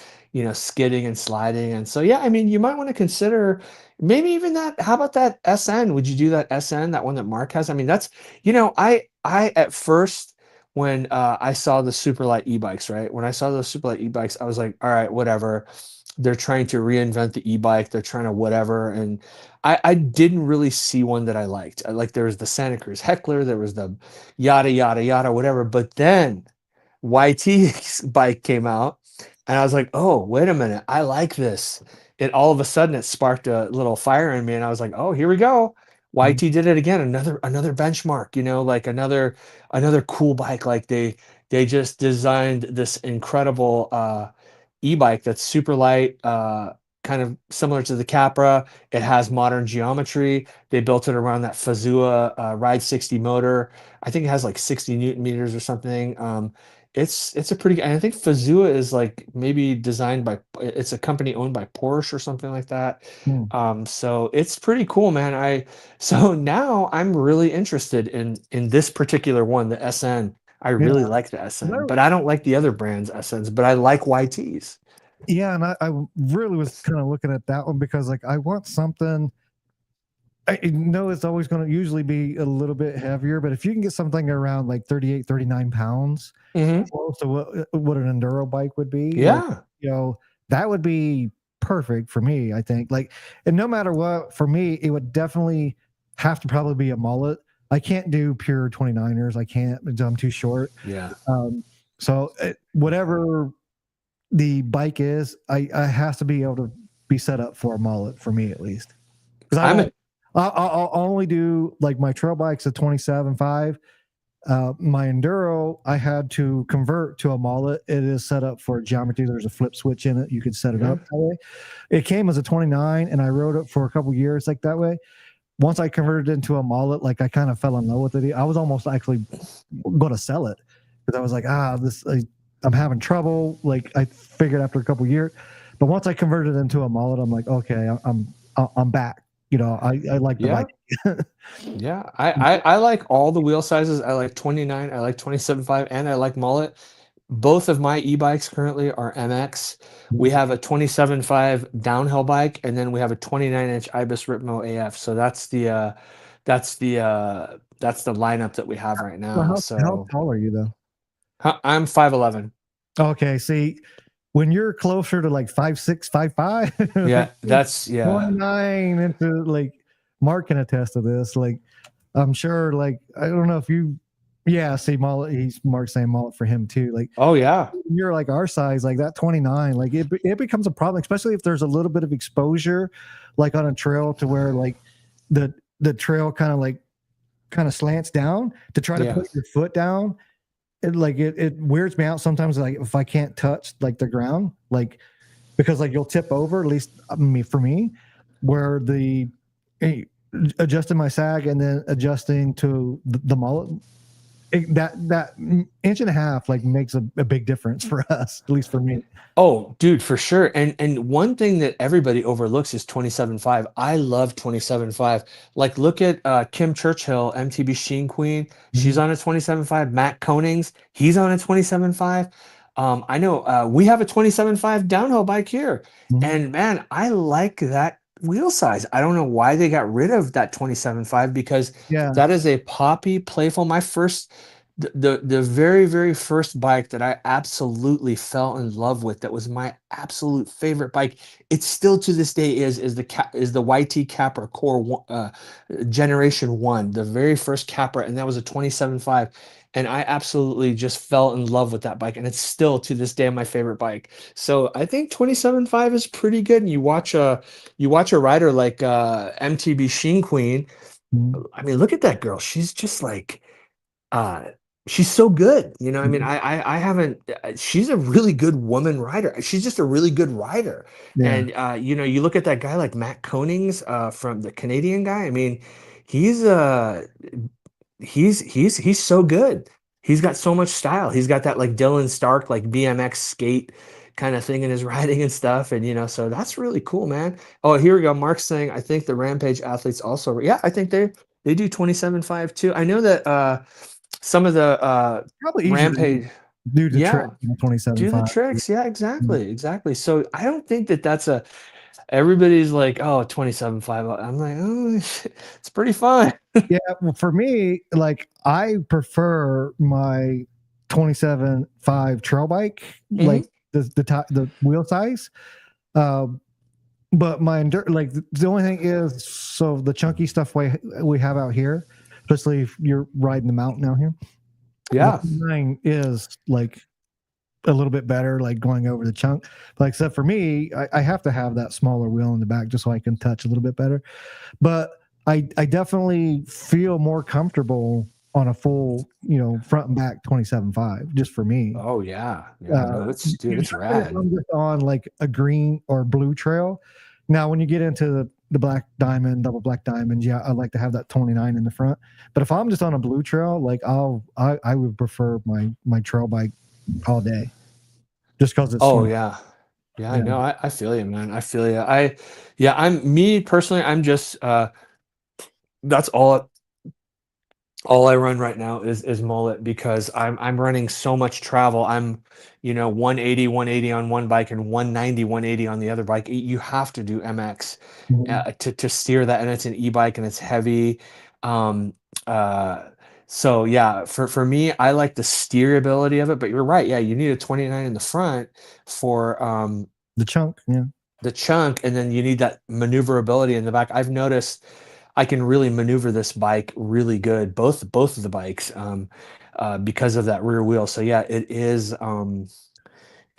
skidding and sliding. And so yeah, I mean, you might want to consider maybe even that. How about that SN? Would you do that SN, that one that Mark has? I mean, that's I at first when I saw the superlight e-bikes, right? When I saw those superlight e-bikes, I was like, all right, whatever. They're trying to reinvent the e-bike. They're trying to whatever. And I didn't really see one that I liked. Like there was the Santa Cruz Heckler, there was the yada yada yada whatever. But then YT's bike came out, and I was like, oh, wait a minute, I like this. It all of a sudden it sparked a little fire in me, and I was like, oh, here we go. YT did it again, another benchmark, like another cool bike. Like they just designed this incredible e-bike that's super light, kind of similar to the Capra. It has modern geometry. They built it around that Fazua Ride 60 motor. I think it has like 60 Newton meters or something. It's a pretty, and I think Fazua is like maybe designed by, it's a company owned by Porsche or something like that. Hmm. So it's pretty cool, man. So now I'm really interested in this particular one, the SN. I Yeah, really like the SN, no, but I don't like the other brands SNs, but I like YTs. yeah, and I really was kind of looking at that one because like I want something. I know it's always going to usually be a little bit heavier, but if you can get something around like 38, 39 pounds, Hmm. close to what an enduro bike would be, like, Yeah. that would be perfect for me, I think. Like, and no matter what, for me, it would definitely have to probably be a mullet. I can't do pure 29ers. I can't, I'm too short. Yeah. Um, so whatever the bike is, I has to be able to be set up for a mullet for me at least. Because I I'm won't. a I'll only do like my trail bike's a 27.5. My enduro, I had to convert to a mullet. It is set up for geometry. There's a flip switch in it. You could set it Yeah. up that way. It came as a 29, and I rode it for a couple years like that way. Once I converted it into a mullet, like I kind of fell in love with it. I was almost actually going to sell it because I was like, I'm having trouble. Like I figured after a couple years, but once I converted it into a mullet, I'm like, okay, I'm back. I like the Yeah. bike. Yeah. I like all the wheel sizes. I like 29, I like 27.5, and I like mullet. Both of my e-bikes currently are MX. We have a 27.5 downhill bike, and then we have a 29-inch Ibis Ripmo AF. So that's the lineup that we have right Well, now. how So tall are you though? I'm 5'11. Okay, see, when you're closer to like 5'6", 5'5", Yeah, like that's yeah. 29 into like Mark can attest to this. Like I'm sure, like I don't know if you, yeah, see mullet. He's Mark saying mullet for him too. Like Oh yeah. you're like our size, like that 29, like it becomes a problem, especially if there's a little bit of exposure, like on a trail to where like the the trail kind of slants down to try to Yeah. put your foot down. It weirds me out sometimes, like if I can't touch like the ground, like because like you'll tip over, at least for me, where the eh, adjusting my sag and then adjusting to the mullet, that inch and a half like makes a big difference for us, at least for me. Oh, dude, for sure. And one thing that everybody overlooks is 27.5. I love 27.5. Like look at Kim Churchill, MTB Sheen Queen. She's Mhm. on a 27.5. Matt Konings, he's on a 27.5. I know we have a 27.5 downhill bike here. Mhm. And man, I like that wheel size. I don't know why they got rid of that 27.5 because Yeah, that is a poppy, playful. My first the very very first bike that I absolutely fell in love with, that was my absolute favorite bike, it still to this day is the YT Capra Generation 1, the very first Capra, and that was a 27.5, and I absolutely just fell in love with that bike, and it's still to this day my favorite bike. So I think 27.5 is pretty good, and you watch a rider like MTB Sheen Queen. Mhm. I mean, look at that girl, she's just like uh, she's so good, you know, I mean, Mhm. I haven't she's a really good woman rider. She's just a really good rider. Yeah. And you know, you look at that guy like Matt Konings from the Canadian guy. I mean, he's he's so good. He's got so much style. He's got that like Dylan Stark like BMX skate kind of thing in his riding and stuff. And you know, so that's really cool, man. Oh, here we go. Mark's saying I think the Rampage athletes also, yeah, I think they do 27.5 too. I know that some of the Probably easier to Rampage, do the trick yeah, in do the 27.5. tricks. Yeah, exactly, exactly. So I don't think that that's a everybody's like, oh, 27.5. I'm like, oh, it's pretty fun. Yeah, well, for me, like I prefer my 27.5 trail bike, Hmm. like the wheel size. Um, but like the only thing is, so the chunky stuff we have out here, especially if you're riding the mountain out here, the Yeah. 29 is like a little bit better, like going over the chunk. But except for me, I have to have that smaller wheel in the back just so I can touch a little bit better. But I definitely feel more comfortable on a full, front and back 27.5, just for me. Oh yeah. Yeah. Uh, No, it's dude, it's Especially if rad. I'm just on like a green or blue trail. Now, when you get into the black diamond, double black diamonds, yeah, I like to have that 29 in the front. But if I'm just on a blue trail, like I would prefer my trail bike all day, just because it's Oh smooth. yeah. Yeah, I Yeah. know. I feel you, man. I feel you. Yeah, I'm me personally, I'm just that's all I run right now is mullet because I'm running so much travel. I'm, you know, 180 on one bike and 190 180 on the other bike. You have to do MX Mhm. to steer that, and it's an e-bike and it's heavy. Um, uh, so yeah, for me, I like the steerability of it. But you're right. Yeah, you need a 29 in the front for The chunk, yeah. the chunk, and then you need that maneuverability in the back. I've noticed I can really maneuver this bike really good, both of the bikes, because of that rear wheel. So yeah, And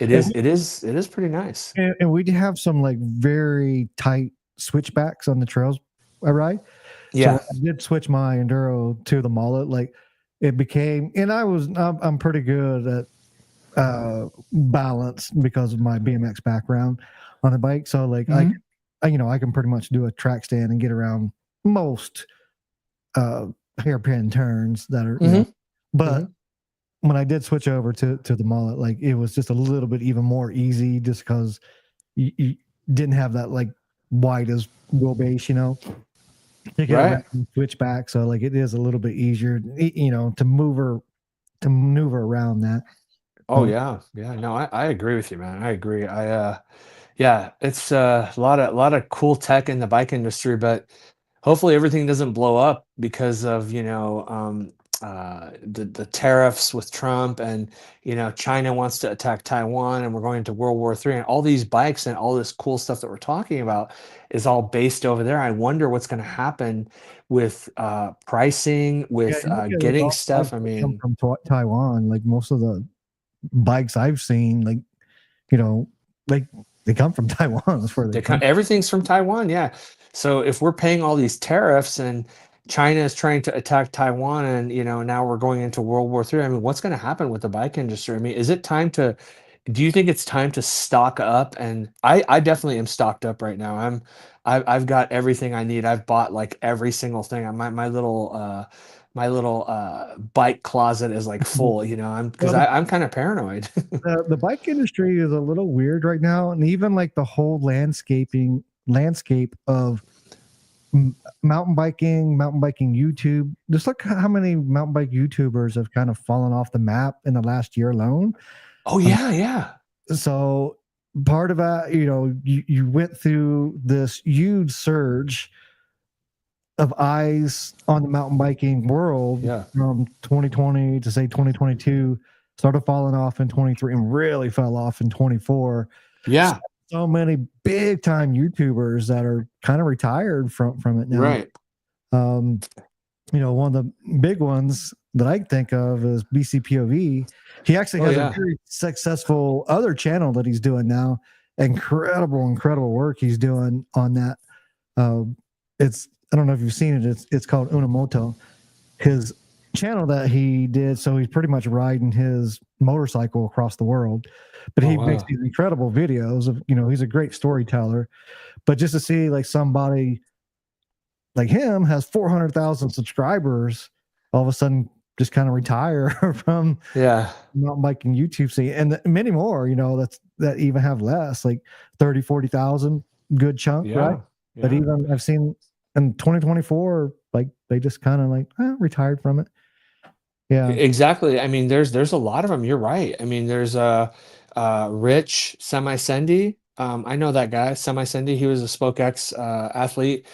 we, it is pretty nice. and we have some like very tight switchbacks on the trails I ride. So when Yeah. I did switch my enduro to the mullet, like it became, and I'm pretty good at balance because of my BMX background on the bike. So like Hmm. I can pretty much do a track stand and get around most uh hairpin turns that are, Hmm. but Hmm. when I did switch over to the mullet, like it was just a little bit even more easy just because you didn't have that like wide as wheelbase, to get around Right. and switch back. So like it is a little bit easier, to maneuver around that. Oh Um, yeah. Yeah. No, I agree with you, man. I agree. Yeah, it's a lot of cool tech in the bike industry, but hopefully everything doesn't blow up because of, you know, the tariffs with Trump, and you know, China wants to attack Taiwan, and we're going into World War III, and all these bikes and all this cool stuff that we're talking about is all based over there. I wonder what's going to happen with pricing, yeah, with you look at like getting all the bikes stuff. I that come mean, from Taiwan. Like most of the bikes I've seen, like you know, like They come from Taiwan. That's where they come. Everything's from Taiwan, yeah. So if we're paying all these tariffs and China is trying to attack Taiwan, and now we're going into World War III, I mean, what's going to happen with the bike industry? I mean, is it time to? Do you think it's time to stock up? And I definitely am stocked up right now. I've got everything I need. I've bought like every single thing. My little bike closet is like full. I'm because Well, I'm kind of paranoid. the bike industry is a little weird right now, and even like the whole landscape of mountain biking YouTube. Just look how many mountain bike YouTubers have kind of fallen off the map in the last year alone. Oh yeah, yeah. So part of that, you went through this huge surge of eyes on the mountain biking world from 2020 to say 2022, started falling off in 23 and really fell off in 24. Yeah. So many big time YouTubers that are kind of retired from it now. Right. One of the big ones that I think of is BCPOV. He actually has a very successful other channel that he's doing now. Incredible work he's doing on that. I don't know if you've seen it. It's called Unamoto. His channel that he did, so he's pretty much riding his motorcycle across the world. But he makes these incredible videos of, he's a great storyteller. But just to see like somebody like him has 400,000 subscribers, all of a sudden just kind of retire from mountain biking YouTube scene, and many more, that even have less, like 30, 40,000, good chunk, right? Yeah. But even I've seen in 2024, like they just kind of like retired from it. Yeah, exactly. I mean, there's a lot of them. You're right. I mean, there's Rich Semi-Sendy. I know that guy, Semi-Sendy. He was a SpokeX athlete.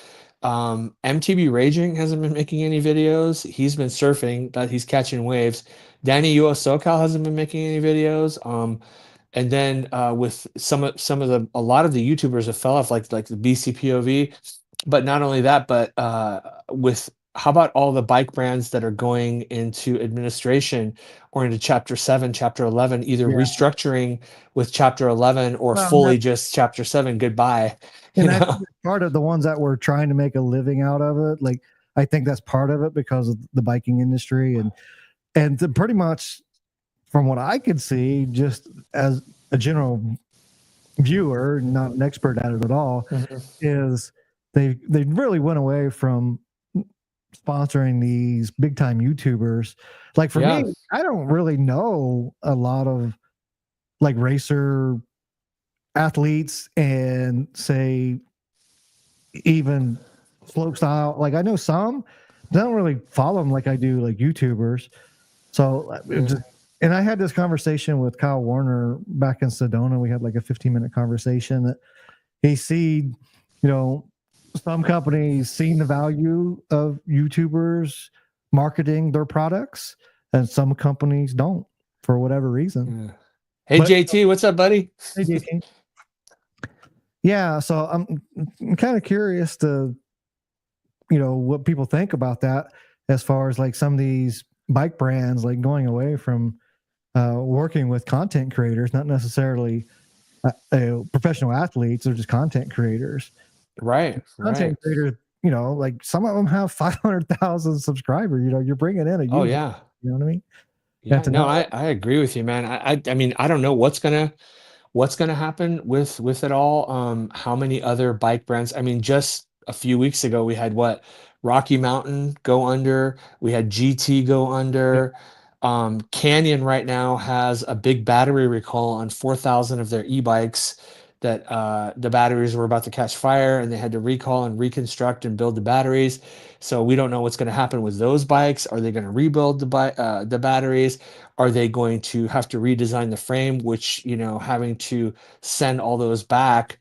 MTB Raging hasn't been making any videos. He's been surfing, but he's catching waves. Danny US SoCal hasn't been making any videos. And then with a lot of the YouTubers that fell off, like the BCPOV. But not only that, but with how about all the bike brands that are going into administration or into Chapter 7, Chapter 11, either restructuring with Chapter 11 or fully just Chapter 7, goodbye. And I think part of the ones that were trying to make a living out of it, like I think that's part of it because of the biking industry and pretty much from what I could see, just as a general viewer, not an expert at it at all, is they really went away from sponsoring these big time YouTubers. Like for me, I don't really know a lot of like racer athletes and say even slope style. Like I know some, but I don't really follow them like I do like YouTubers. So and I had this conversation with Kyle Warner back in Sedona. We had like a 15-minute conversation that he see, some companies seeing the value of YouTubers marketing their products, and some companies don't for whatever reason. Hey, JT, what's up, buddy? Hey, JT. Yeah, so I'm kind of curious to, what people think about that as far as like some of these bike brands like going away from working with content creators, not necessarily professional athletes or just content creators. Right. Content creators, like some of them have 500,000 subscribers. You're bringing in a oh yeah, you know what I mean? Yeah, no, I agree with you, man. I mean, I don't know what's gonna happen with it all. How many other bike brands? I mean, just a few weeks ago, we had Rocky Mountain go under. We had GT go under. Canyon right now has a big battery recall on 4,000 of their e-bikes that the batteries were about to catch fire and they had to recall and reconstruct and build the batteries. So we don't know what's going to happen with those bikes. Are they going to rebuild the batteries? Are they going to have to redesign the frame, which, having to send all those back,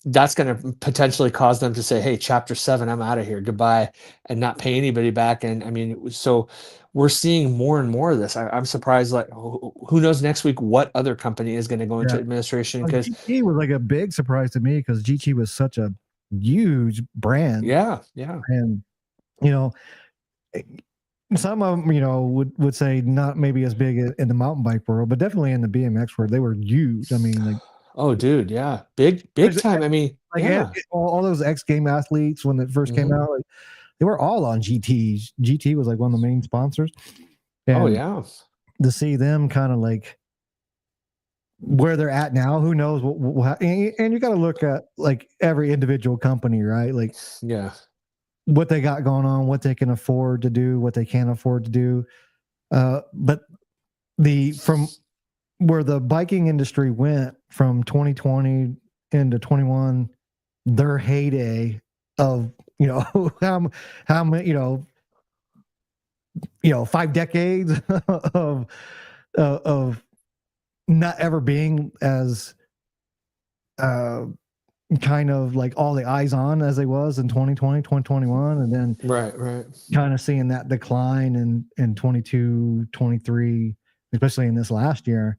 that's going to potentially cause them to say, hey, Chapter 7, I'm out of here, goodbye, and not pay anybody back. And I mean, so we're seeing more and more of this. I'm surprised, like, who knows next week what other company is going to go into administration, because GT was like a big surprise to me because GT was such a huge brand. Yeah. And, some of them, would say not maybe as big in the mountain bike world, but definitely in the BMX world, they were huge. I mean, like, Oh, dude, yeah. Big There's time. I mean, like yeah. all those X game athletes when it first came Hmm. out, like, they were all on GTs. GT was like one of the main sponsors, Oh, and yeah. to see them kind of like where they're at now, who knows what and you got to look at like every individual company, right? Like Yeah. what they got going on, what they can afford to do, what they can't afford to do. But the from where the biking industry went from 2020 into 21, their heyday of how many 5 decades of of not ever being as uh kind of like all the eyes on as they was in 2020, 2021, and then Right, right. kind of seeing that decline in 22, 23, especially in this last year.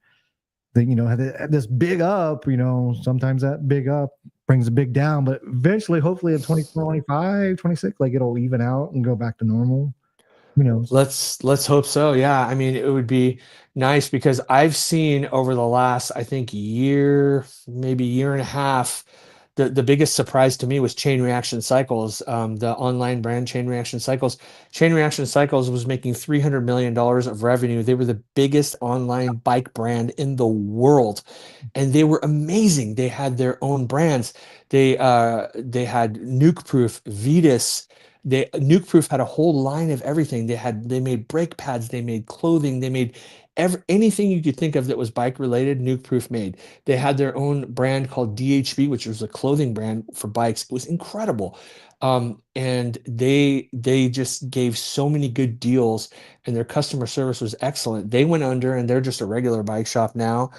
That had this big up. Sometimes that big up brings a big down, but eventually, hopefully, in 2025, 26, like it'll even out and go back to normal. Who knows? Let's hope so. Yeah. I mean, it would be nice because I've seen over the last, I think, year, maybe year and a half, the biggest surprise to me was Chain Reaction Cycles, the online brand Chain Reaction Cycles. Chain Reaction Cycles was making $300 million of revenue. They were the biggest online bike brand in the world, and they were amazing. They had their own brands. They had Nuke Proof, Vetus. Nuke Proof had a whole line of everything. They made brake pads, they made clothing, they made anything you could think of that was bike related. Nuke Proof made. They had their own brand called DHB, which was a clothing brand for bikes. It was incredible. And they just gave so many good deals, and their customer service was excellent. They went under, and they're just a regular bike shop now.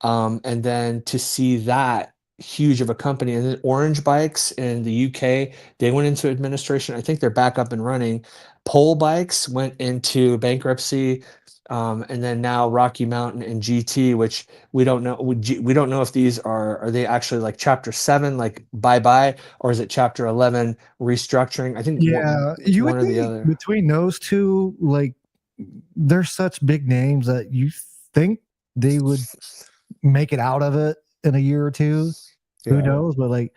And then to see that huge of a company, and then Orange Bikes in the UK, they went into administration. I think they're back up and running. Pole Bikes went into bankruptcy. And then now Rocky Mountain and GT, which we don't know. We don't know if these are they actually like Chapter 7, like bye bye, or is it Chapter 11 restructuring? I think Yeah, it's you one would or the think other. between those two, like they're such big names that you think they would make it out of it in a year or two. Who Yeah. knows? But like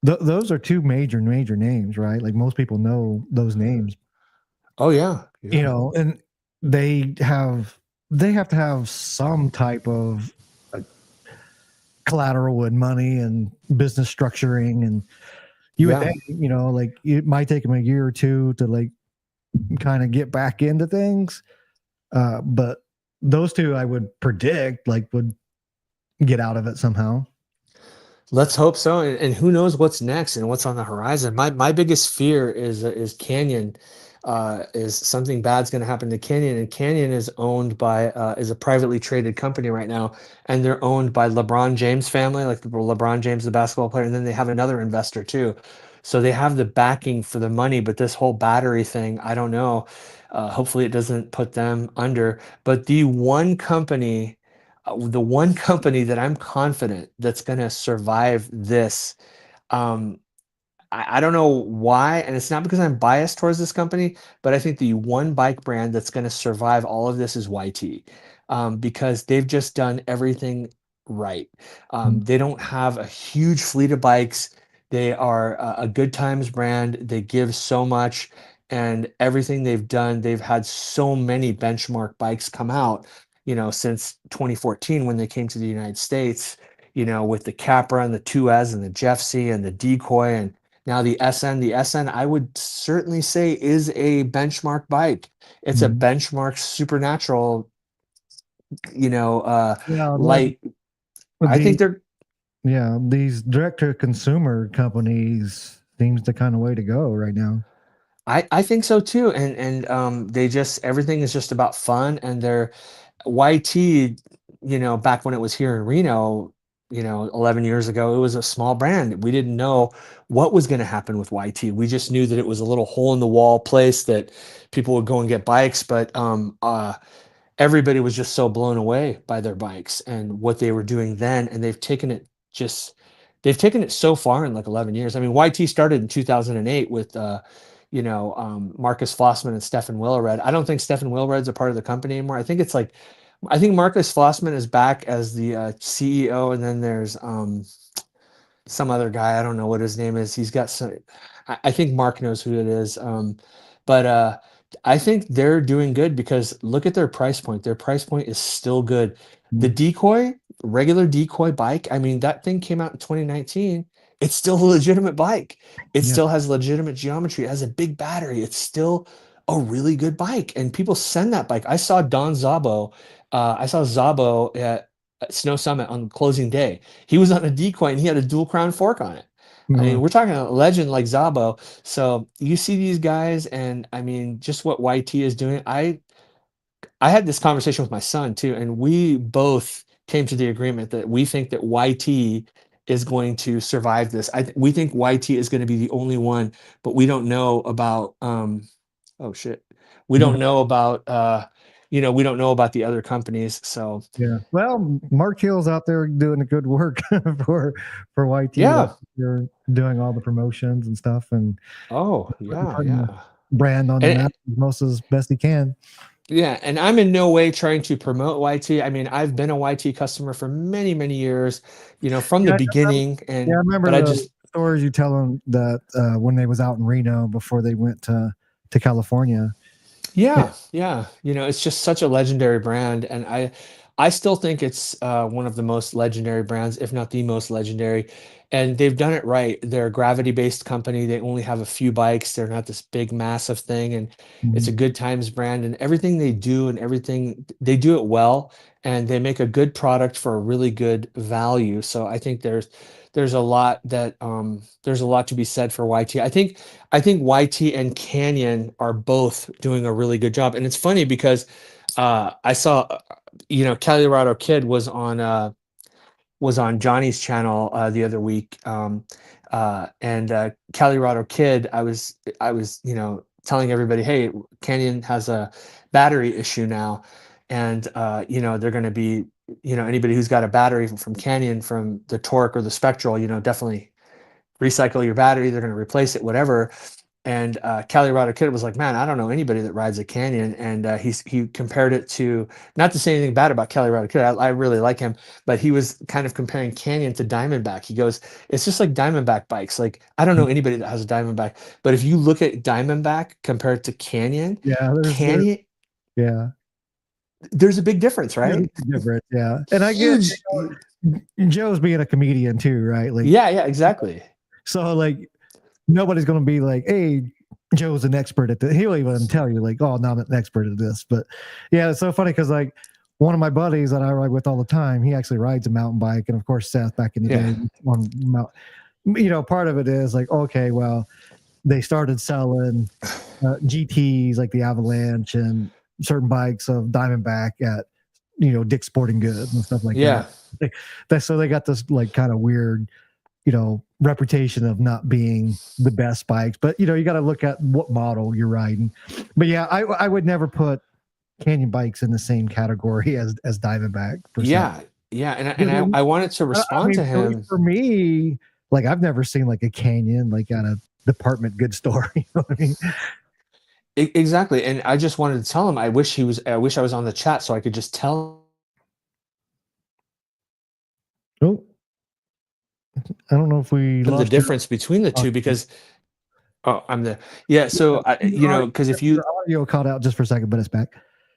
those are two major names, right? Like most people know those names, Oh yeah. Yeah. and they have they have to have some type of collateral and money and business structuring, and you would Yeah. think, like it might take them a year or two to like kind of get back into things. But those two, I would predict, like would get out of it somehow. Let's hope so. And who knows what's next and what's on the horizon. My biggest fear is Canyon. Is something bad's going to happen to Canyon? And Canyon is owned by is a privately traded company right now, and they're owned by LeBron James family, like LeBron James, the basketball player, and then they have another investor too. So they have the backing for the money, but this whole battery thing, I don't know. Hopefully, it doesn't put them under. But the one company that I'm confident that's going to survive this, um, I don't know why, and it's not because I'm biased towards this company, but I think the one bike brand that's going to survive all of this is YT, because they've just done everything right. They don't have a huge fleet of bikes. They are a good times brand. They give so much, and everything they've done, they've had so many benchmark bikes come out, since 2014 when they came to the United States, with the Capra and the 2S and the Jeffsy and the Decoy and now the SN, I would certainly say is a benchmark bike. It's a Mhm. benchmark supernatural, Yeah, like light. I the think they're, these direct to consumer companies seems the kind of way to go right now. I think so too. And they just, everything is just about fun, and they're YT, back when it was here in Reno, 11 years ago, it was a small brand. We didn't know what was going to happen with YT. We just knew that it was a little hole in the wall place that people would go and get bikes. But everybody was just so blown away by their bikes and what they were doing then. And just, they've taken it so far in like 11 years. I mean, YT started in 2008 with, Marcus Flossman and Stefan Willerud. I don't think Stefan Willerud's a part of the company anymore. I think it's like I think Marcus Flossman is back as the CEO, and then there's some other guy. I don't know what his name is. He's got some. I think Mark knows who it is. But I think they're doing good because look at their price point. Their price point is still good. The Mm. decoy, regular decoy bike. I mean, that thing came out in 2019. It's still a legitimate bike. It Yeah. still has legitimate geometry. It has a big battery. It's still a really good bike, and people send that bike. I saw Don Zabo. I saw Zabo at Snow Summit on closing day. He was on a decoy and he had a dual crown fork on it. I mean, No. we're talking a legend like Zabo. So you see these guys, and I mean, just what YT is doing. I had this conversation with my son too, and we both came to the agreement that we think that YT is going to survive this. We think YT is going to be the only one, but we don't know about oh shit. We don't know about we don't know about the other companies. So Yeah. Well, Mark Hill's out there doing a good work for YT. Like yeah. they're doing all the promotions and stuff and Oh, yeah, putting the yeah. brand on the And map as most as best he can. yeah, and I'm in no way trying to promote YT. I mean, I've been a YT customer for many, many years, from the Yeah, beginning, yeah, I and remember but I the just stories you tell them that when they was out in Reno before they went to California. Yeah. yeah, yeah. It's just such a legendary brand, and I still think it's one of the most legendary brands, if not the most legendary. And they've done it right. They're a gravity-based company. They only have a few bikes. They're not this big, massive thing, and it's a Mhm. good times brand. And everything they do and everything they do it well, and they make a good product for a really good value. So I think there's a lot to be said for YT. I think YT and Canyon are both doing a really good job. And it's funny because I saw, Colorado Kid was on Johnny's channel the other week, and Colorado Kid. I was telling everybody, hey, Canyon has a battery issue now, and they're going to be anybody who's got a battery from Canyon from the Torque or the Spectral, definitely recycle your battery. They're going to replace it, whatever. And Colorado Kid was like, "Man, I don't know anybody that rides a Canyon." And he compared it to, not to say anything bad about Colorado Kid. I really like him, but he was kind of comparing Canyon to Diamondback. He goes, "It's just like Diamondback bikes. Like I don't know anybody that has a Diamondback, but if you look at Diamondback compared to Canyon, Yeah, there's Canyon, yeah, there's a big difference, there's right? a difference. Yeah, and I get Huge. Joe's being a comedian too, right? Like Yeah, yeah, exactly. so, like nobody's gonna be like, "Hey, Joe's an expert at this." He'll even tell you, like, "Oh, no, I'm an expert at this." But yeah, it's so funny because like one of my buddies that I ride with all the time, he actually rides a mountain bike, and of course, Seth back in the Yeah, day on mount. Part of it is like, okay, well, they started selling GTs like the Avalanche and certain bikes of Diamondback at Dick's Sporting Goods and stuff like that. yeah. So they got this like kind of weird reputation of not being the best bikes. But you got to look at what model you're riding. But yeah, I would never put Canyon bikes in the same category as Diamondback per se. Yeah, yeah, and Because, I wanted to I respond mean, to him. for me, like I've never seen like a Canyon like at a department goods store. You know what I mean? Exactly, and I just wanted to tell him I wish I was on the chat so I could just tell Oh, I don't know if we him the lost your. difference between the two because oh, I'm there. Yeah, so Your because if you audio caught out just for a second, but it's back.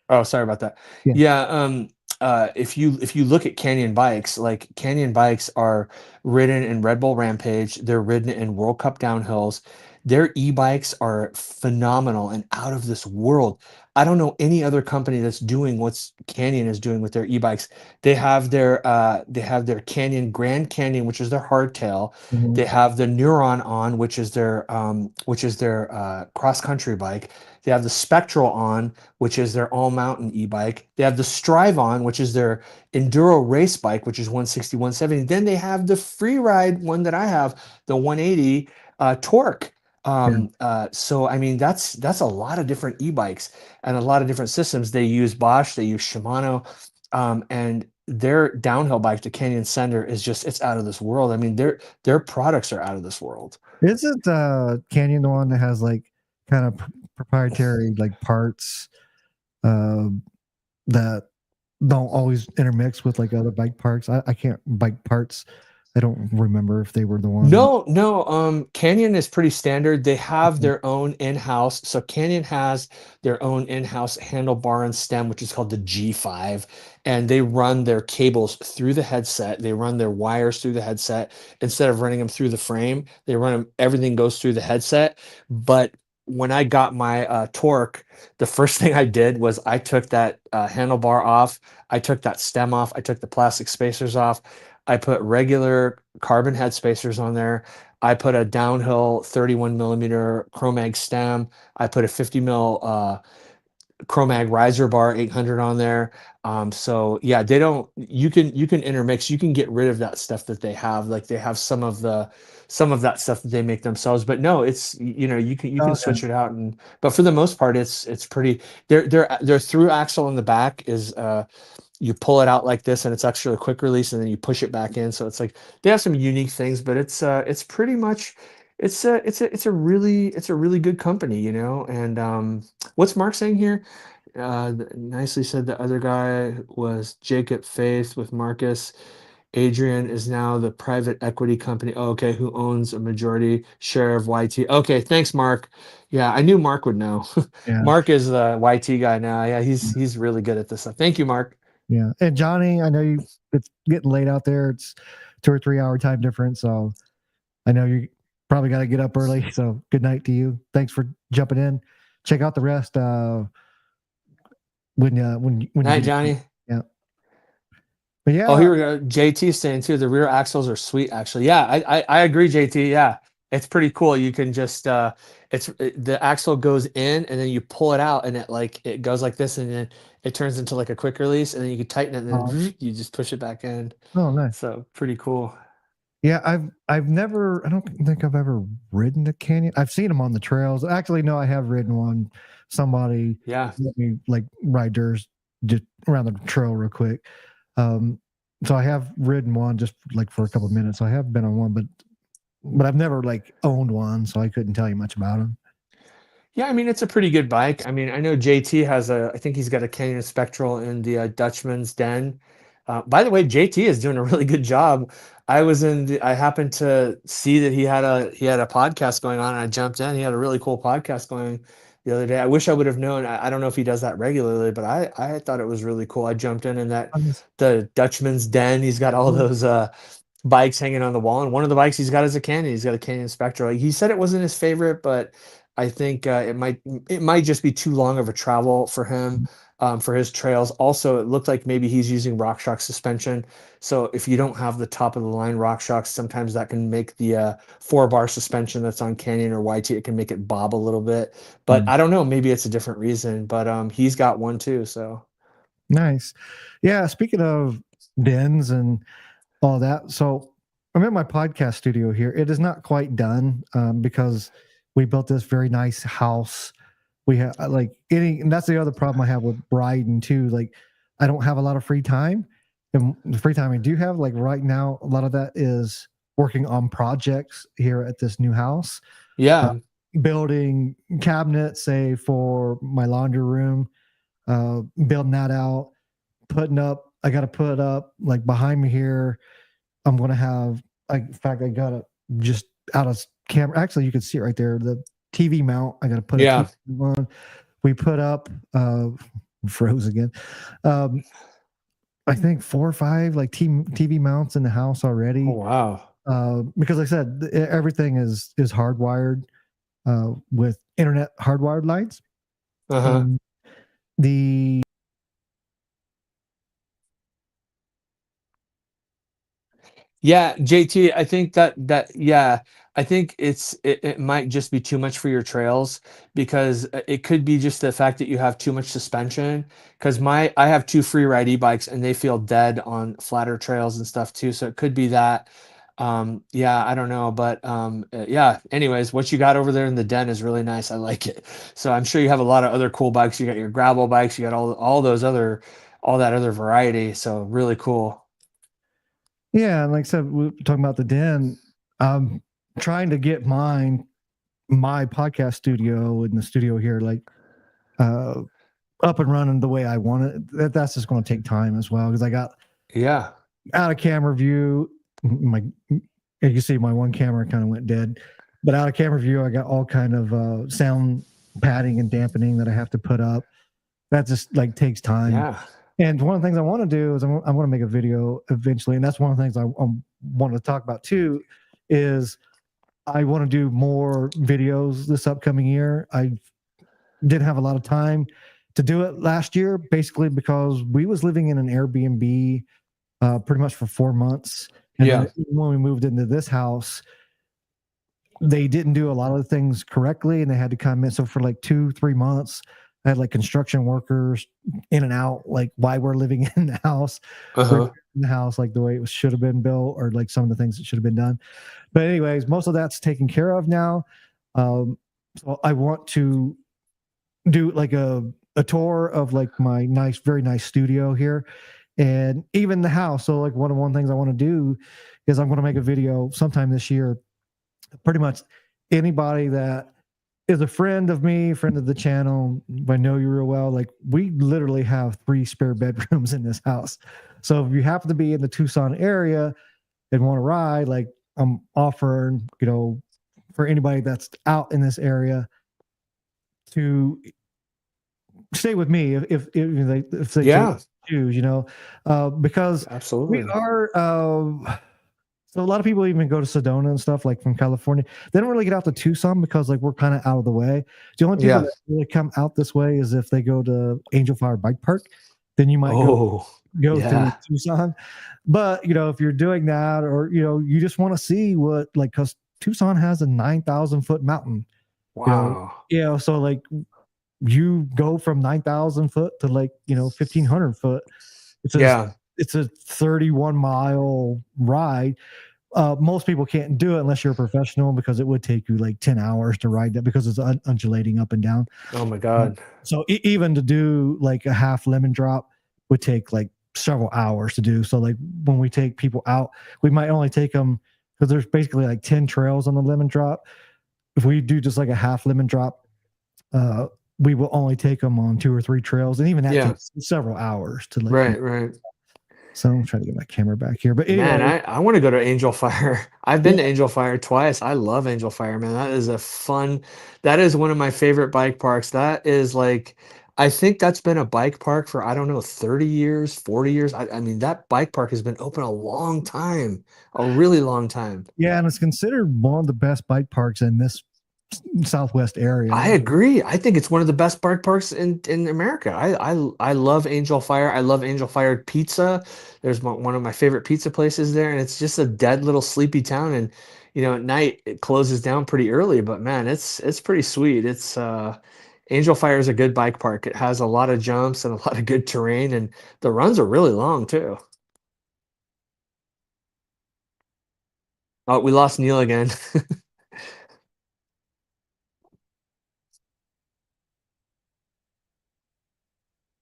oh, sorry about that. Yeah. Yeah, if you look at Canyon bikes, like Canyon bikes are ridden in Red Bull Rampage, they're ridden in World Cup downhills. Their e-bikes are phenomenal and out of this world. I don't know any other company that's doing what's Canyon is doing with their e-bikes. They have their Canyon Grand Canyon, which is their hardtail. Mhm. They have the Neuron on, which is their cross country bike. They have the Spectral on, which is their all mountain e-bike. They have the Strive on, which is their enduro race bike, which is 160, 170. Then they have the free ride one that I have, the 180 Torque. Yeah. So I mean that's a lot of different e-bikes and a lot of different systems. They use Bosch, they use Shimano, and their downhill bike, the Canyon Sender, is just it's out of this world. I mean their products are out of this world. Isn't Canyon the one that has like kind of proprietary like parts uh, that don't always intermix with like other bike parks. I can't bike parts. I don't remember if they were the one. No, no, Canyon is pretty standard. They have their own in-house. So Canyon has their own in-house handlebar and stem, which is called the G5, and they run their cables through the headset. They run their wires through the headset instead of running them through the frame. They run them, everything goes through the headset. But when I got my torque, the first thing I did was I took that handlebar off. I took that stem off. I took the plastic spacers off. I put regular carbon head spacers on there. I put a downhill 31 millimeter Chromag stem. I put a 50 mil Chromag riser bar 800 on there. So yeah, they don't. You can intermix. You can get rid of that stuff that they have. Like they have some of that stuff that they make themselves. But no, it's you can Okay. switch it out. And but for the most part, it's pretty. Their through axle in the back is you pull it out like this and it's actually a quick release and then you push it back in. So it's like they have some unique things, but it's pretty much it's a really good company, you know. And what's Mark saying here? Nicely said. The other guy was Jacob Faith with Marcus. Adrian is now the private equity company. Oh, okay, who owns a majority share of YT. Okay, thanks, Mark. Yeah, I knew Mark would know. Yeah. Mark is the YT guy now. Yeah, he's really good at this stuff. Thank you, Mark. Yeah. And Johnny, I know it's getting late out there. It's 2 or 3 hour time difference. So I know you probably got to get up early. So good night to you. Thanks for jumping in. Check out the rest when you Night, get it. Johnny. Yeah. But Oh, yeah, here we go. JT saying too, the rear axles are sweet, actually. Yeah, I agree, JT. Yeah, it's pretty cool. You can just the axle goes in and then you pull it out and it goes like this and then it turns into like a quick release and then you can tighten it and then you just push it back in. oh nice. So pretty cool. Yeah, I've never I don't think I've ever ridden a canyon. I've seen them on the trails. Actually, no, I have ridden one. Somebody Yeah. let me like ride theirs just around the trail real quick. Um, so I have ridden one just like for a couple of minutes. So I have been on one, but I've never like owned one, so I couldn't tell you much about them. Yeah, I mean it's a pretty good bike. I mean, I know JT has I think he's got a Canyon Spectral in the Dutchman's Den. By the way, JT is doing a really good job. I happened to see that he had a podcast going on, and I jumped in. He had a really cool podcast going the other day. I wish I would have known. I don't know if he does that regularly, but I thought it was really cool. I jumped in that Nice. the Dutchman's Den. He's got all Cool. those bikes hanging on the wall, and one of the bikes he's got is a Canyon. He's got a Canyon Spectral. He said it wasn't his favorite, but I think it might just be too long of a travel for him for his trails. Also, it looked like maybe he's using RockShox suspension. So if you don't have the top of the line RockShox, sometimes that can make the 4-bar suspension that's on Canyon or YT. It can make it bob a little bit. But Mm. I don't know. Maybe it's a different reason. But he's got one too. So Nice. Yeah, speaking of dens and all that. So I'm in my podcast studio here. It is not quite done because we built this very nice house. We have and that's the other problem I have with Bryden too. Like, I don't have a lot of free time, and the free time I do have, like right now, a lot of that is working on projects here at this new house, uh, yeah, building cabinets, say for my laundry room, building that out, putting up. I got to put up like behind me here. I'm gonna have. In fact, I got it just out of camera. Actually, you can see it right there. The TV mount. I got to put a yeah. TV on. We put up. Froze again. Um, I think 4 or 5 like TV mounts in the house Oh already. wow. Because like I said, everything is hardwired with internet hardwired lights, Uh-huh. and the Yeah, JT, I think yeah, I think it might just be too much for your trails because it could be just the fact that you have too much suspension. Because I have two free ride e-bikes and they feel dead on flatter trails and stuff too. So it could be that. Yeah, I don't know, but yeah. Anyways, what you got over there in the den is really nice. I like it. So I'm sure you have a lot of other cool bikes. You got your gravel bikes. You got all that other variety. So really cool. yeah, and like I said, we are talking about the den. I'm trying to get my podcast studio in the studio here, like uh up and running the way I want it. That's just going to take time as well, because I got Yeah. out of camera view. My, you can see my one camera kind of went dead, but out of camera view, I got all kind of sound padding and dampening that I have to put up. That just like takes time. Yeah. And one of the things I want to do is I want to make a video eventually, and that's one of the things I want to talk about too. Is I want to do more videos this upcoming year. I didn't have a lot of time to do it last year, basically because we was living in an Airbnb pretty much for 4 months. And Yeah. then when we moved into this house, they didn't do a lot of the things correctly, and they had to come in. So for like 2-3 months, I had like construction workers in and out, like why we're living in the house, Uh-huh. in the house, like the way it should have been built, or like some of the things that should have been done. But anyways, most of that's taken care of now. So I want to do like a tour of like my nice, very nice studio here, and even the house. So like one of the things I want to do is I'm going to make a video sometime this year. Pretty much anybody that is a friend of me, friend of the channel, I know you real well. Like we literally have 3 spare bedrooms in this house. So if you happen to be in the Tucson area and want to ride, like I'm offering, for anybody that's out in this area to stay with me if they Yeah. choose, because Absolutely. we are. So a lot of people even go to Sedona and stuff, like from California. They don't really get out to Tucson because like we're kind of out of the way. The only people Yeah. that really come out this way is if they go to Angel Fire Bike Park. Then you might go through yeah. Tucson. But if you're doing that, or you just want to see what, like, because Tucson has a 9,000-foot mountain. Wow. So like you go from 9,000 foot to like 1,500 foot. It's a 31-mile ride. Most people can't do it unless you're a professional, because it would take you like 10 hours to ride that, because it's undulating up and down. Oh my God. So even to do like a half lemon drop would take like several hours to do. So like when we take people out, we might only take them, because there's basically like 10 trails on the lemon drop. If we do just like a half lemon drop, we will only take them on 2 or 3 trails, and even that takes several hours to like. Right. So I'm trying to get my camera back here. But anyway, Man, I want to go to Angel Fire. I've been to Angel Fire twice. I love Angel Fire, man. That is one of my favorite bike parks. That is like, I think that's been a bike park for, I don't know, 30 years, 40 years. I mean, that bike park has been open a long time, a really long time. Yeah, and it's considered one of the best bike parks in this Southwest area. I agree. I think it's one of the best bike parks in America. I love Angel Fire. I love Angel Fire pizza. There's one of my favorite pizza places there, and it's just a dead little sleepy town. And at night it closes down pretty early, but man, it's pretty sweet. It's Angel Fire is a good bike park. It has a lot of jumps and a lot of good terrain, and the runs are really long too. Oh, we lost Neil again.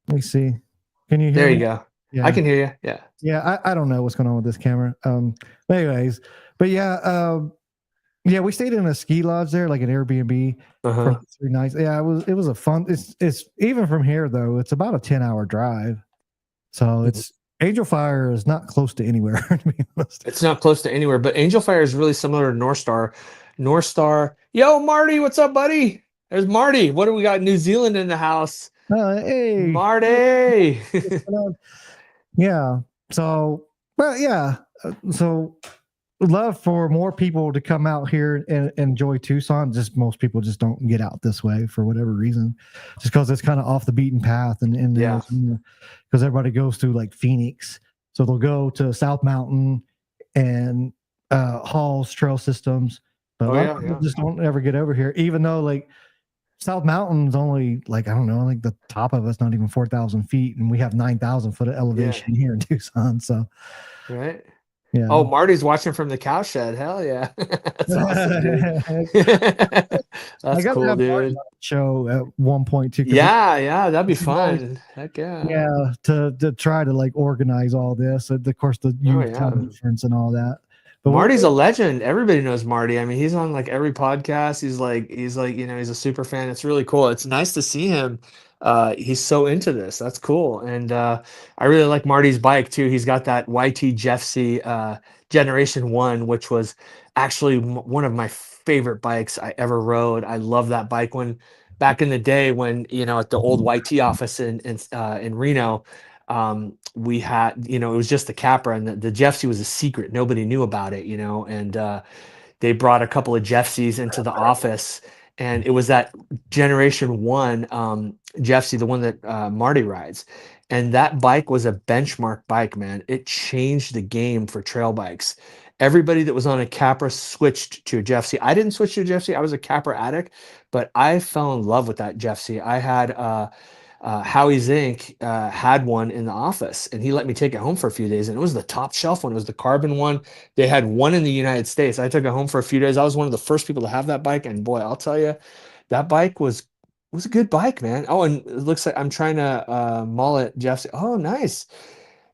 Let me see. Can you hear There me? you go. Yeah. I can hear you. Yeah. Yeah, I don't know what's going on with this camera. But anyways, we stayed in a ski lodge there, like an Airbnb for 3 nights. Yeah, it was a fun. It's even from here though, it's about a 10-hour drive. So it's Angel Fire is not close to anywhere, to be honest. It's not close to anywhere, but Angel Fire is really similar to North Star. North Star, yo, Marty, what's up, buddy? There's Marty. What do we got? New Zealand in the house. Hey, Marty. Yeah. So, so love for more people to come out here and enjoy Tucson. Just most people just don't get out this way for whatever reason, just because it's kind of off the beaten path, and because everybody goes through like Phoenix, so they'll go to South Mountain and Hall's Trail Systems, but a lot of people just don't ever get over here, even though like South Mountain's only like, I don't know, like the top of it's not even 4,000 feet, and we have 9,000 foot of elevation here in Tucson. So, right. Yeah. Oh, Marty's watching from the cow shed. Hell yeah. That's awesome, dude. That's cool, dude. Show at one point too. Yeah, that'd be fun. Heck yeah. Yeah, to try to like organize all this. Of course, the youth time difference and all that. But Marty's a legend. Everybody knows Marty. I mean, he's on like every podcast. He's like, he's a super fan. It's really cool. It's nice to see him. He's so into this. That's cool. And I really like Marty's bike too. He's got that YT Jeffsy Generation 1, which was actually one of my favorite bikes I ever rode. I love that bike when back in the day when, at the old YT office in Reno, we had, it was just the Capra, and the Jeffsy was a secret. Nobody knew about it, and they brought a couple of Jeffsies into the office, and it was that Generation 1 Jeffsy, the one that Marty rides. And that bike was a benchmark bike, man. It changed the game for trail bikes. Everybody that was on a Capra switched to a Jeffsy. I didn't switch to a Jeffsy. I was a Capra addict, but I fell in love with that Jeffsy. I had Howie Zink had one in the office, and he let me take it home for a few days. And it was the top shelf one. It was the carbon one. They had one in the United States. I took it home for a few days. I was one of the first people to have that bike, and boy, I'll tell you, that bike was a good bike, man. Oh, and it looks like I'm trying to mullet Jeff's. Oh, nice.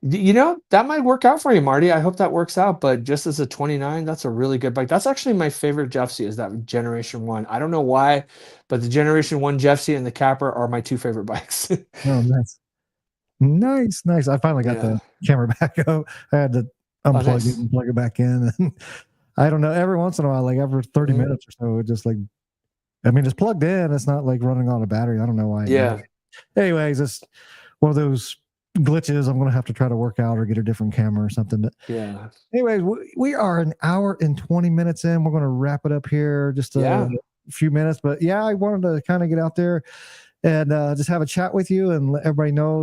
That might work out for you, Marty. I hope that works out. But just as a 29, that's a really good bike. That's actually my favorite Jeffsy, is that Generation 1. I don't know why, but the Generation 1 Jeffsy and the Capra are my two favorite bikes. Oh, nice. I finally got the camera back up. I had to unplug it and plug it back in. And I don't know, every once in a while, like every 30 minutes or so, it just like, I mean, it's plugged in. It's not like running on a battery. I don't know why. Yeah. Anyways, it's one of those glitches I'm going to have to try to work out or get a different camera or something. But yeah. Anyways, we are an hour and 20 minutes in. We're going to wrap it up here just a few minutes. But yeah, I wanted to kind of get out there and just have a chat with you and let everybody know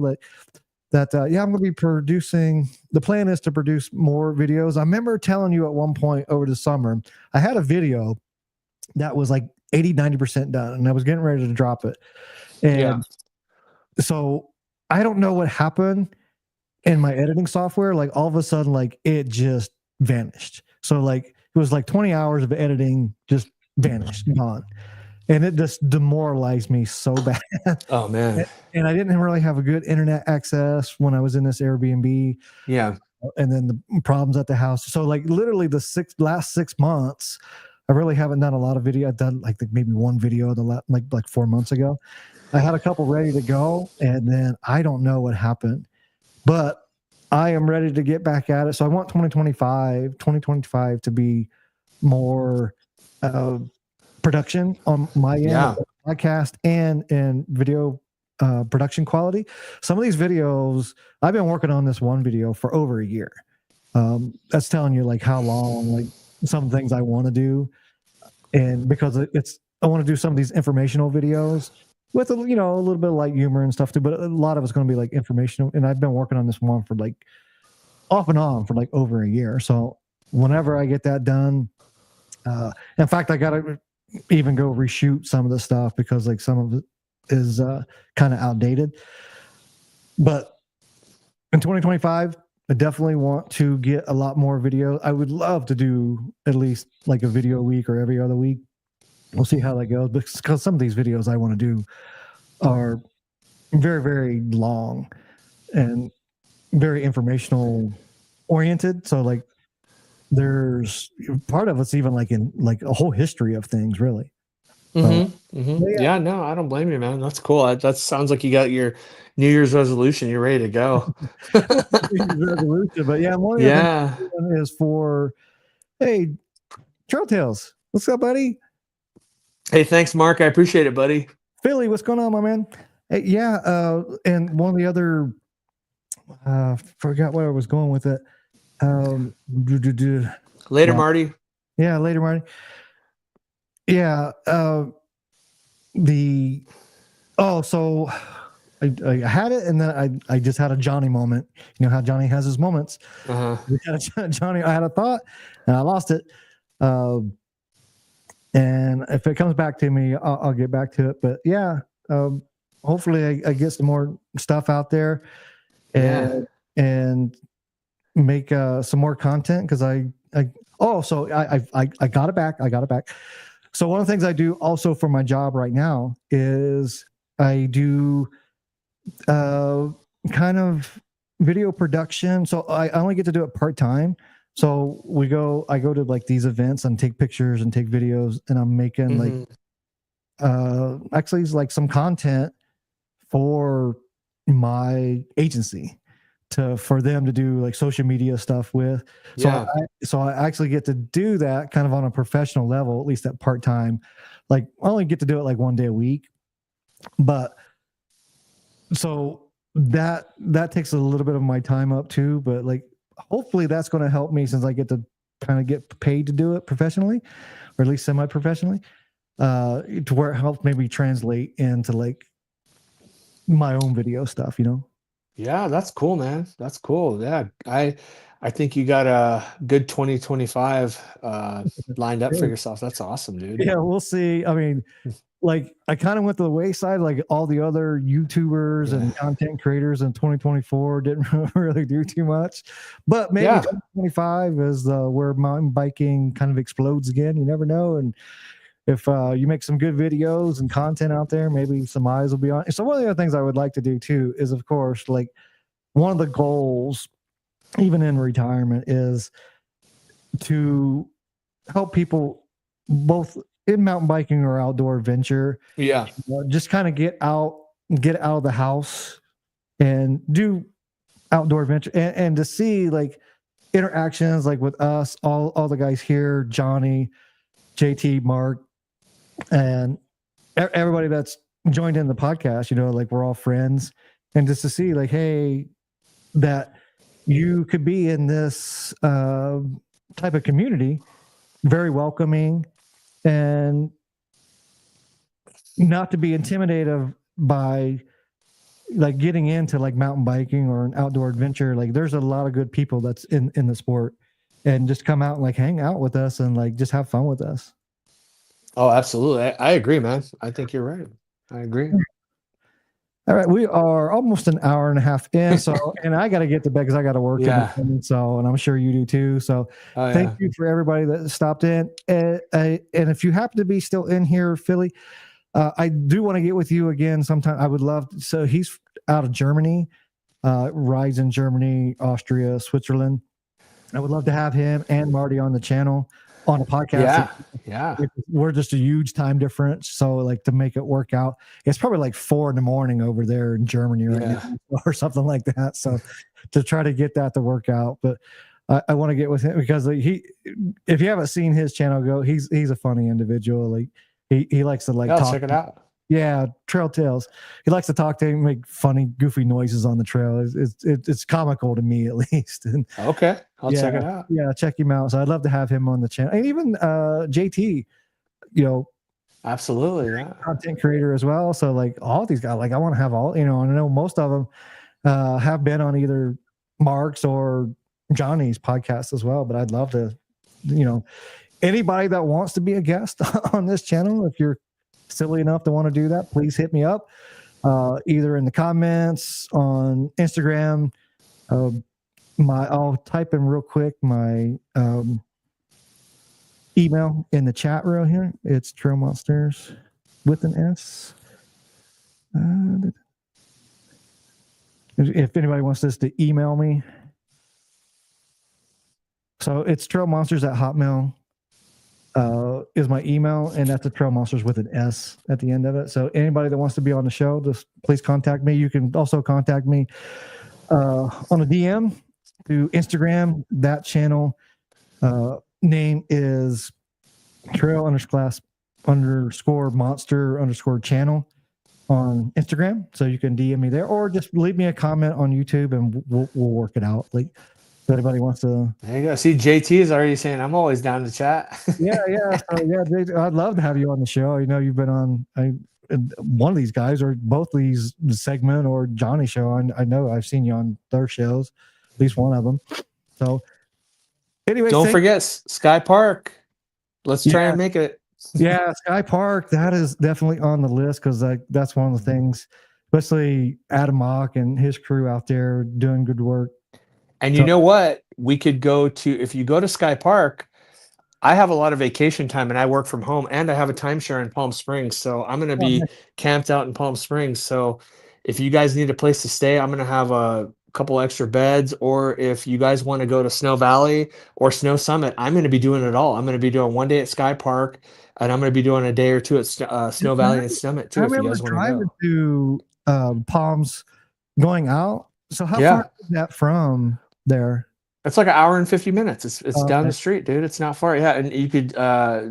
that I'm going to be producing. The plan is to produce more videos. I remember telling you at one point over the summer, I had a video that was like 80-90% done, and I was getting ready to drop it. And so I don't know what happened in my editing software. Like all of a sudden, like it just vanished. So like it was like 20 hours of editing just vanished, gone. And it just demoralized me so bad. Oh man. And I didn't really have a good internet access when I was in this Airbnb. Yeah. And then the problems at the house. So like literally the last 6 months, I really haven't done a lot of video. I've done like maybe one video like 4 months ago. I had a couple ready to go, and then I don't know what happened, but I am ready to get back at it. So I want 2025 to be more production on my end, podcast and video production quality. Some of these videos, I've been working on this one video for over a year. That's telling you like how long, like some things I want to do. And because I want to do some of these informational videos with a little bit of light humor and stuff too, but a lot of it's going to be like informational. And I've been working on this one for like off and on for like over a year. So whenever I get that done, in fact, I got to even go reshoot some of the stuff because like some of it is kind of outdated. But in 2025, I definitely want to get a lot more video. I would love to do at least like a video a week or every other week. We'll see how that goes, because some of these videos I want to do are very, very long and very informational oriented. So like there's part of it's even like in like a whole history of things, really. Yeah, no, I don't blame you, man. That's cool. That sounds like you got your New Year's resolution. You're ready to go. Resolution, but yeah, one of the things is for, hey, Trail Tales, what's up, buddy? Hey, thanks, Mark. I appreciate it, buddy. Philly, what's going on, my man? Hey, and one of the other, forgot where I was going with it. Later, Marty. Yeah, later, Marty. Yeah. So I had it, and then I just had a Johnny moment. You know how Johnny has his moments. Johnny, I had a thought, and I lost it. And if it comes back to me, I'll get back to it. But yeah, hopefully I get some more stuff out there, and make some more content, because I got it back. I got it back. So one of the things I do also for my job right now is I do kind of video production. So I only get to do it part-time, So I go to like these events and take pictures and take videos, and I'm making like Mhm. actually it's like some content for my agency for them to do like social media stuff with. Yeah. So I actually get to do that kind of on a professional level, at least at part time. Like I only get to do it like 1 day a week, but so that takes a little bit of my time up too. But like hopefully that's going to help me since I get to kind of get paid to do it professionally, or at least semi-professionally, to where it helps maybe translate into like my own video stuff, you know? Yeah, that's cool, man. That's cool. Yeah. I think you got a good 2025 lined up for Yeah, yourself. That's awesome, dude. yeah, we'll see. I mean, like I kind of went to the wayside, like all the other YouTubers Yeah. and content creators in 2024 didn't really do too much. But maybe Yeah. 2025 is where mountain biking kind of explodes again. You never know. And if you make some good videos and content out there, maybe some eyes will be on. So one of the other things I would like to do too is, of course, like one of the goals, even in retirement, is to help people both in mountain biking or outdoor adventure, Yeah. just kind of get out of the house and do outdoor adventure, and to see like interactions like with us, all the guys here, Johnny, JT, Mark, and everybody that's joined in the podcast, you know, like we're all friends, and just to see like, hey, that you could be in this type of community, very welcoming, and not to be intimidated by like getting into like mountain biking or an outdoor adventure. Like there's a lot of good people that's in the sport, and just come out and like hang out with us and like just have fun with us. Oh, absolutely. I agree, man. I think you're right. I agree. All right, we are almost an hour and a half in, so and I got to get to bed because I got to work in the Yeah. morning. So, and I'm sure you do too. So, Oh, thank yeah. you for everybody that stopped in. And if you happen to be still in here, Philly, I do want to get with you again sometime. I would love. So he's out of Germany, rides in Germany, Austria, Switzerland. I would love to have him and Marty on the channel on a podcast. Yeah. Yeah. We're just a huge time difference, so like to make it work out, it's probably like 4 in the morning over there in Germany right now, Yeah. or something like that. So to try to get that to work out, but I want to get with him because like, if you haven't seen his channel, he's a funny individual. Like he likes to like Yeah, I'll talk. check it out. Yeah, Trail Tales. He likes to talk to him, make funny, goofy noises on the trail. It's comical to me at least. And Okay. I'll yeah, check it out. yeah, check him out. So I'd love to have him on the channel, and even JT, you know, Absolutely. Yeah. content creator as well. So like all these guys, like I want to have all, you know, and I know most of them have been on either Mark's or Johnny's podcast as well. But I'd love to, you know, anybody that wants to be a guest on this channel, if you're silly enough to want to do that, please hit me up, either in the comments on Instagram. I'll type in real quick my email in the chat room here. It's Trail Monsters with an S. If anybody wants this to email me, so it's Trail Monsters at Hotmail is my email, and that's the Trail Monsters with an S at the end of it. So anybody that wants to be on the show, just please contact me. You can also contact me on a DM through Instagram. That channel name is trail underscore monster underscore channel on Instagram. So you can DM me there, or just leave me a comment on YouTube, and we'll work it out. Like if anybody wants to. There you go. See, JT is already saying I'm always down to chat. Yeah. So yeah, I'd love to have you on the show. You know, you've been on one of these guys or both of these segment or Johnny show. I know I've seen you on their shows, at least one of them. So anyway, Don't forget Sky Park. Let's try and make it. Yeah, Sky Park, that is definitely on the list because that's one of the things, especially Adam Mock and his crew out there doing good work. And you know what? We could go to, if you go to Sky Park, I have a lot of vacation time and I work from home, and I have a timeshare in Palm Springs. So I'm going to be camped out in Palm Springs. So if you guys need a place to stay, I'm going to have a couple extra beds, or if you guys want to go to Snow Valley or Snow Summit, I'm going to be doing it all. I'm going to be doing one day at Sky Park, and I'm going to be doing a day or two at Snow Valley and Summit I too, if you remember guys want to driving go. to Palms, going out. So how Yeah. far is that from there? It's like an hour and 50 minutes. It's down Okay. the street, dude. It's not far. Yeah, and you could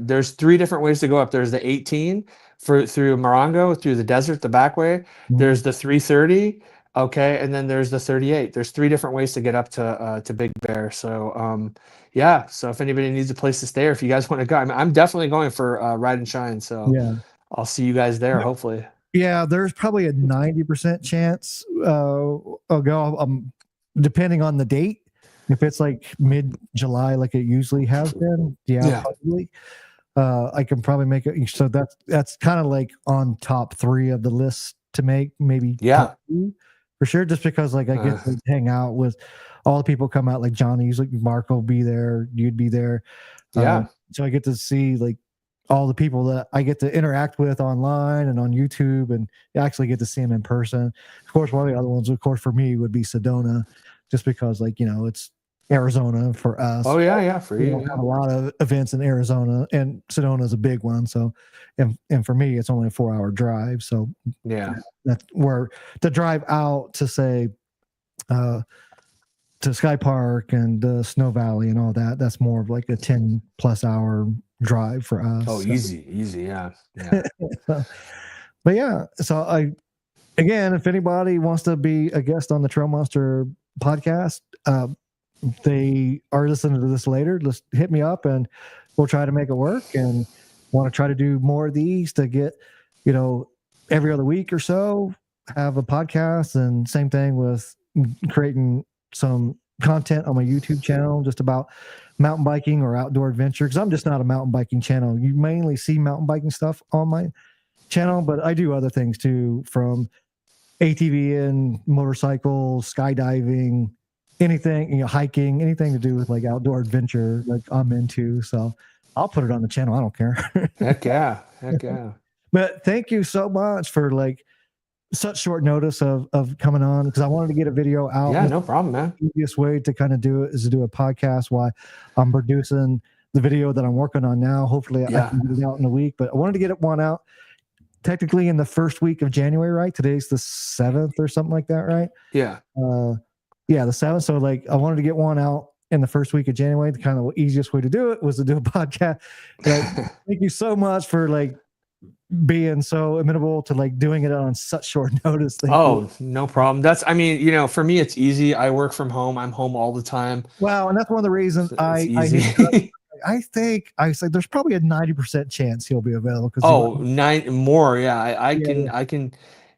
there's 3 different ways to go up. There's the 18 through Morongo, through the desert, the back way. Mhm. There's the 330, okay, and then there's the 38. There's 3 different ways to get up to Big Bear. So yeah, so if anybody needs a place to stay, or if you guys want to go, I'm definitely going for Ride and Shine. So Yeah. I'll see you guys there, hopefully. Yeah, there's probably a 90% chance I'll go, depending on the date. If it's like mid-July, like it usually has been, Yeah. probably. I can probably make it. So that's kind of like on top 3 of the list to make, maybe Yeah. top 2 for sure. Just because like I get to hang out with all the people come out, like Johnny's, like Mark will be there, you'd be there. Yeah. So I get to see like all the people that I get to interact with online and on YouTube, and actually get to see them in person. Of course, one of the other ones, of course, for me would be Sedona, just because like, it's Arizona for us. Oh yeah, for We you. don't Yeah. have a lot of events in Arizona, and Sedona is a big one. So, and for me, it's only a 4-hour drive. So Yeah. that's where to drive out to say, to Sky Park and Snow Valley and all that. That's more of like a 10+ hour drive for us. Oh, So, easy. Yeah. but yeah, so again, if anybody wants to be a guest on the Trail Monster podcast, they are listening to this later, just hit me up and we'll try to make it work, and want to try to do more of these to get, every other week or so, have a podcast. And same thing with creating some content on my YouTube channel, just about mountain biking or outdoor adventure. Cause I'm just not a mountain biking channel. You mainly see mountain biking stuff on my channel, but I do other things too, from ATV and motorcycles, skydiving, anything, hiking, anything to do with like outdoor adventure, like I'm into. So I'll put it on the channel. I don't care. Heck yeah. But thank you so much for like such short notice of coming on, because I wanted to get a video out. Yeah, no problem, man. The easiest way to kind of do it is to do a podcast while I'm producing the video that I'm working on now. Hopefully I can get it out in a week, but I wanted to get one out technically in the first week of January, right? Today's the 7th or something like that, right? Yeah. Yeah, the 7th. So like I wanted to get one out in the first week of January. The kind of easiest way to do it was to do a podcast. Thank you so much for like being so amenable to like doing it on such short notice. Thank you. No problem. For me, it's easy. I work from home. I'm home all the time. Wow. And that's one of the reasons I think I said there's probably a 90% chance he'll be available. Oh, 9 more. Yeah. I can.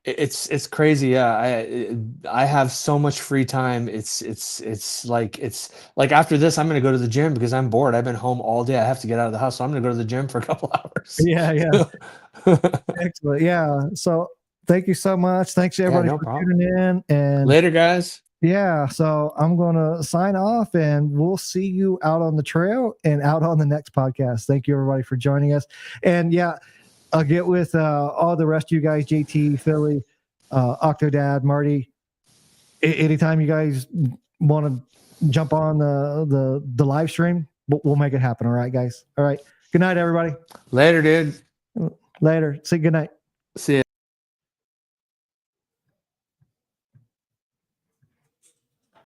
It's crazy. Yeah. I have so much free time. It's like after this, I'm going to go to the gym because I'm bored. I've been home all day. I have to get out of the house. So I'm going to go to the gym for a couple hours. Yeah. Excellent. Yeah. So thank you so much. Thanks everybody for tuning in. And later, guys. Yeah. So I'm going to sign off, and we'll see you out on the trail and out on the next podcast. Thank you everybody for joining us. And yeah, I'll get with all the rest of you guys, JT, Philly, Octodad, Marty. Anytime you guys want to jump on the live stream, we'll make it happen. All right, guys. All right. Good night, everybody. Later, dude. Later. Say good night. See ya.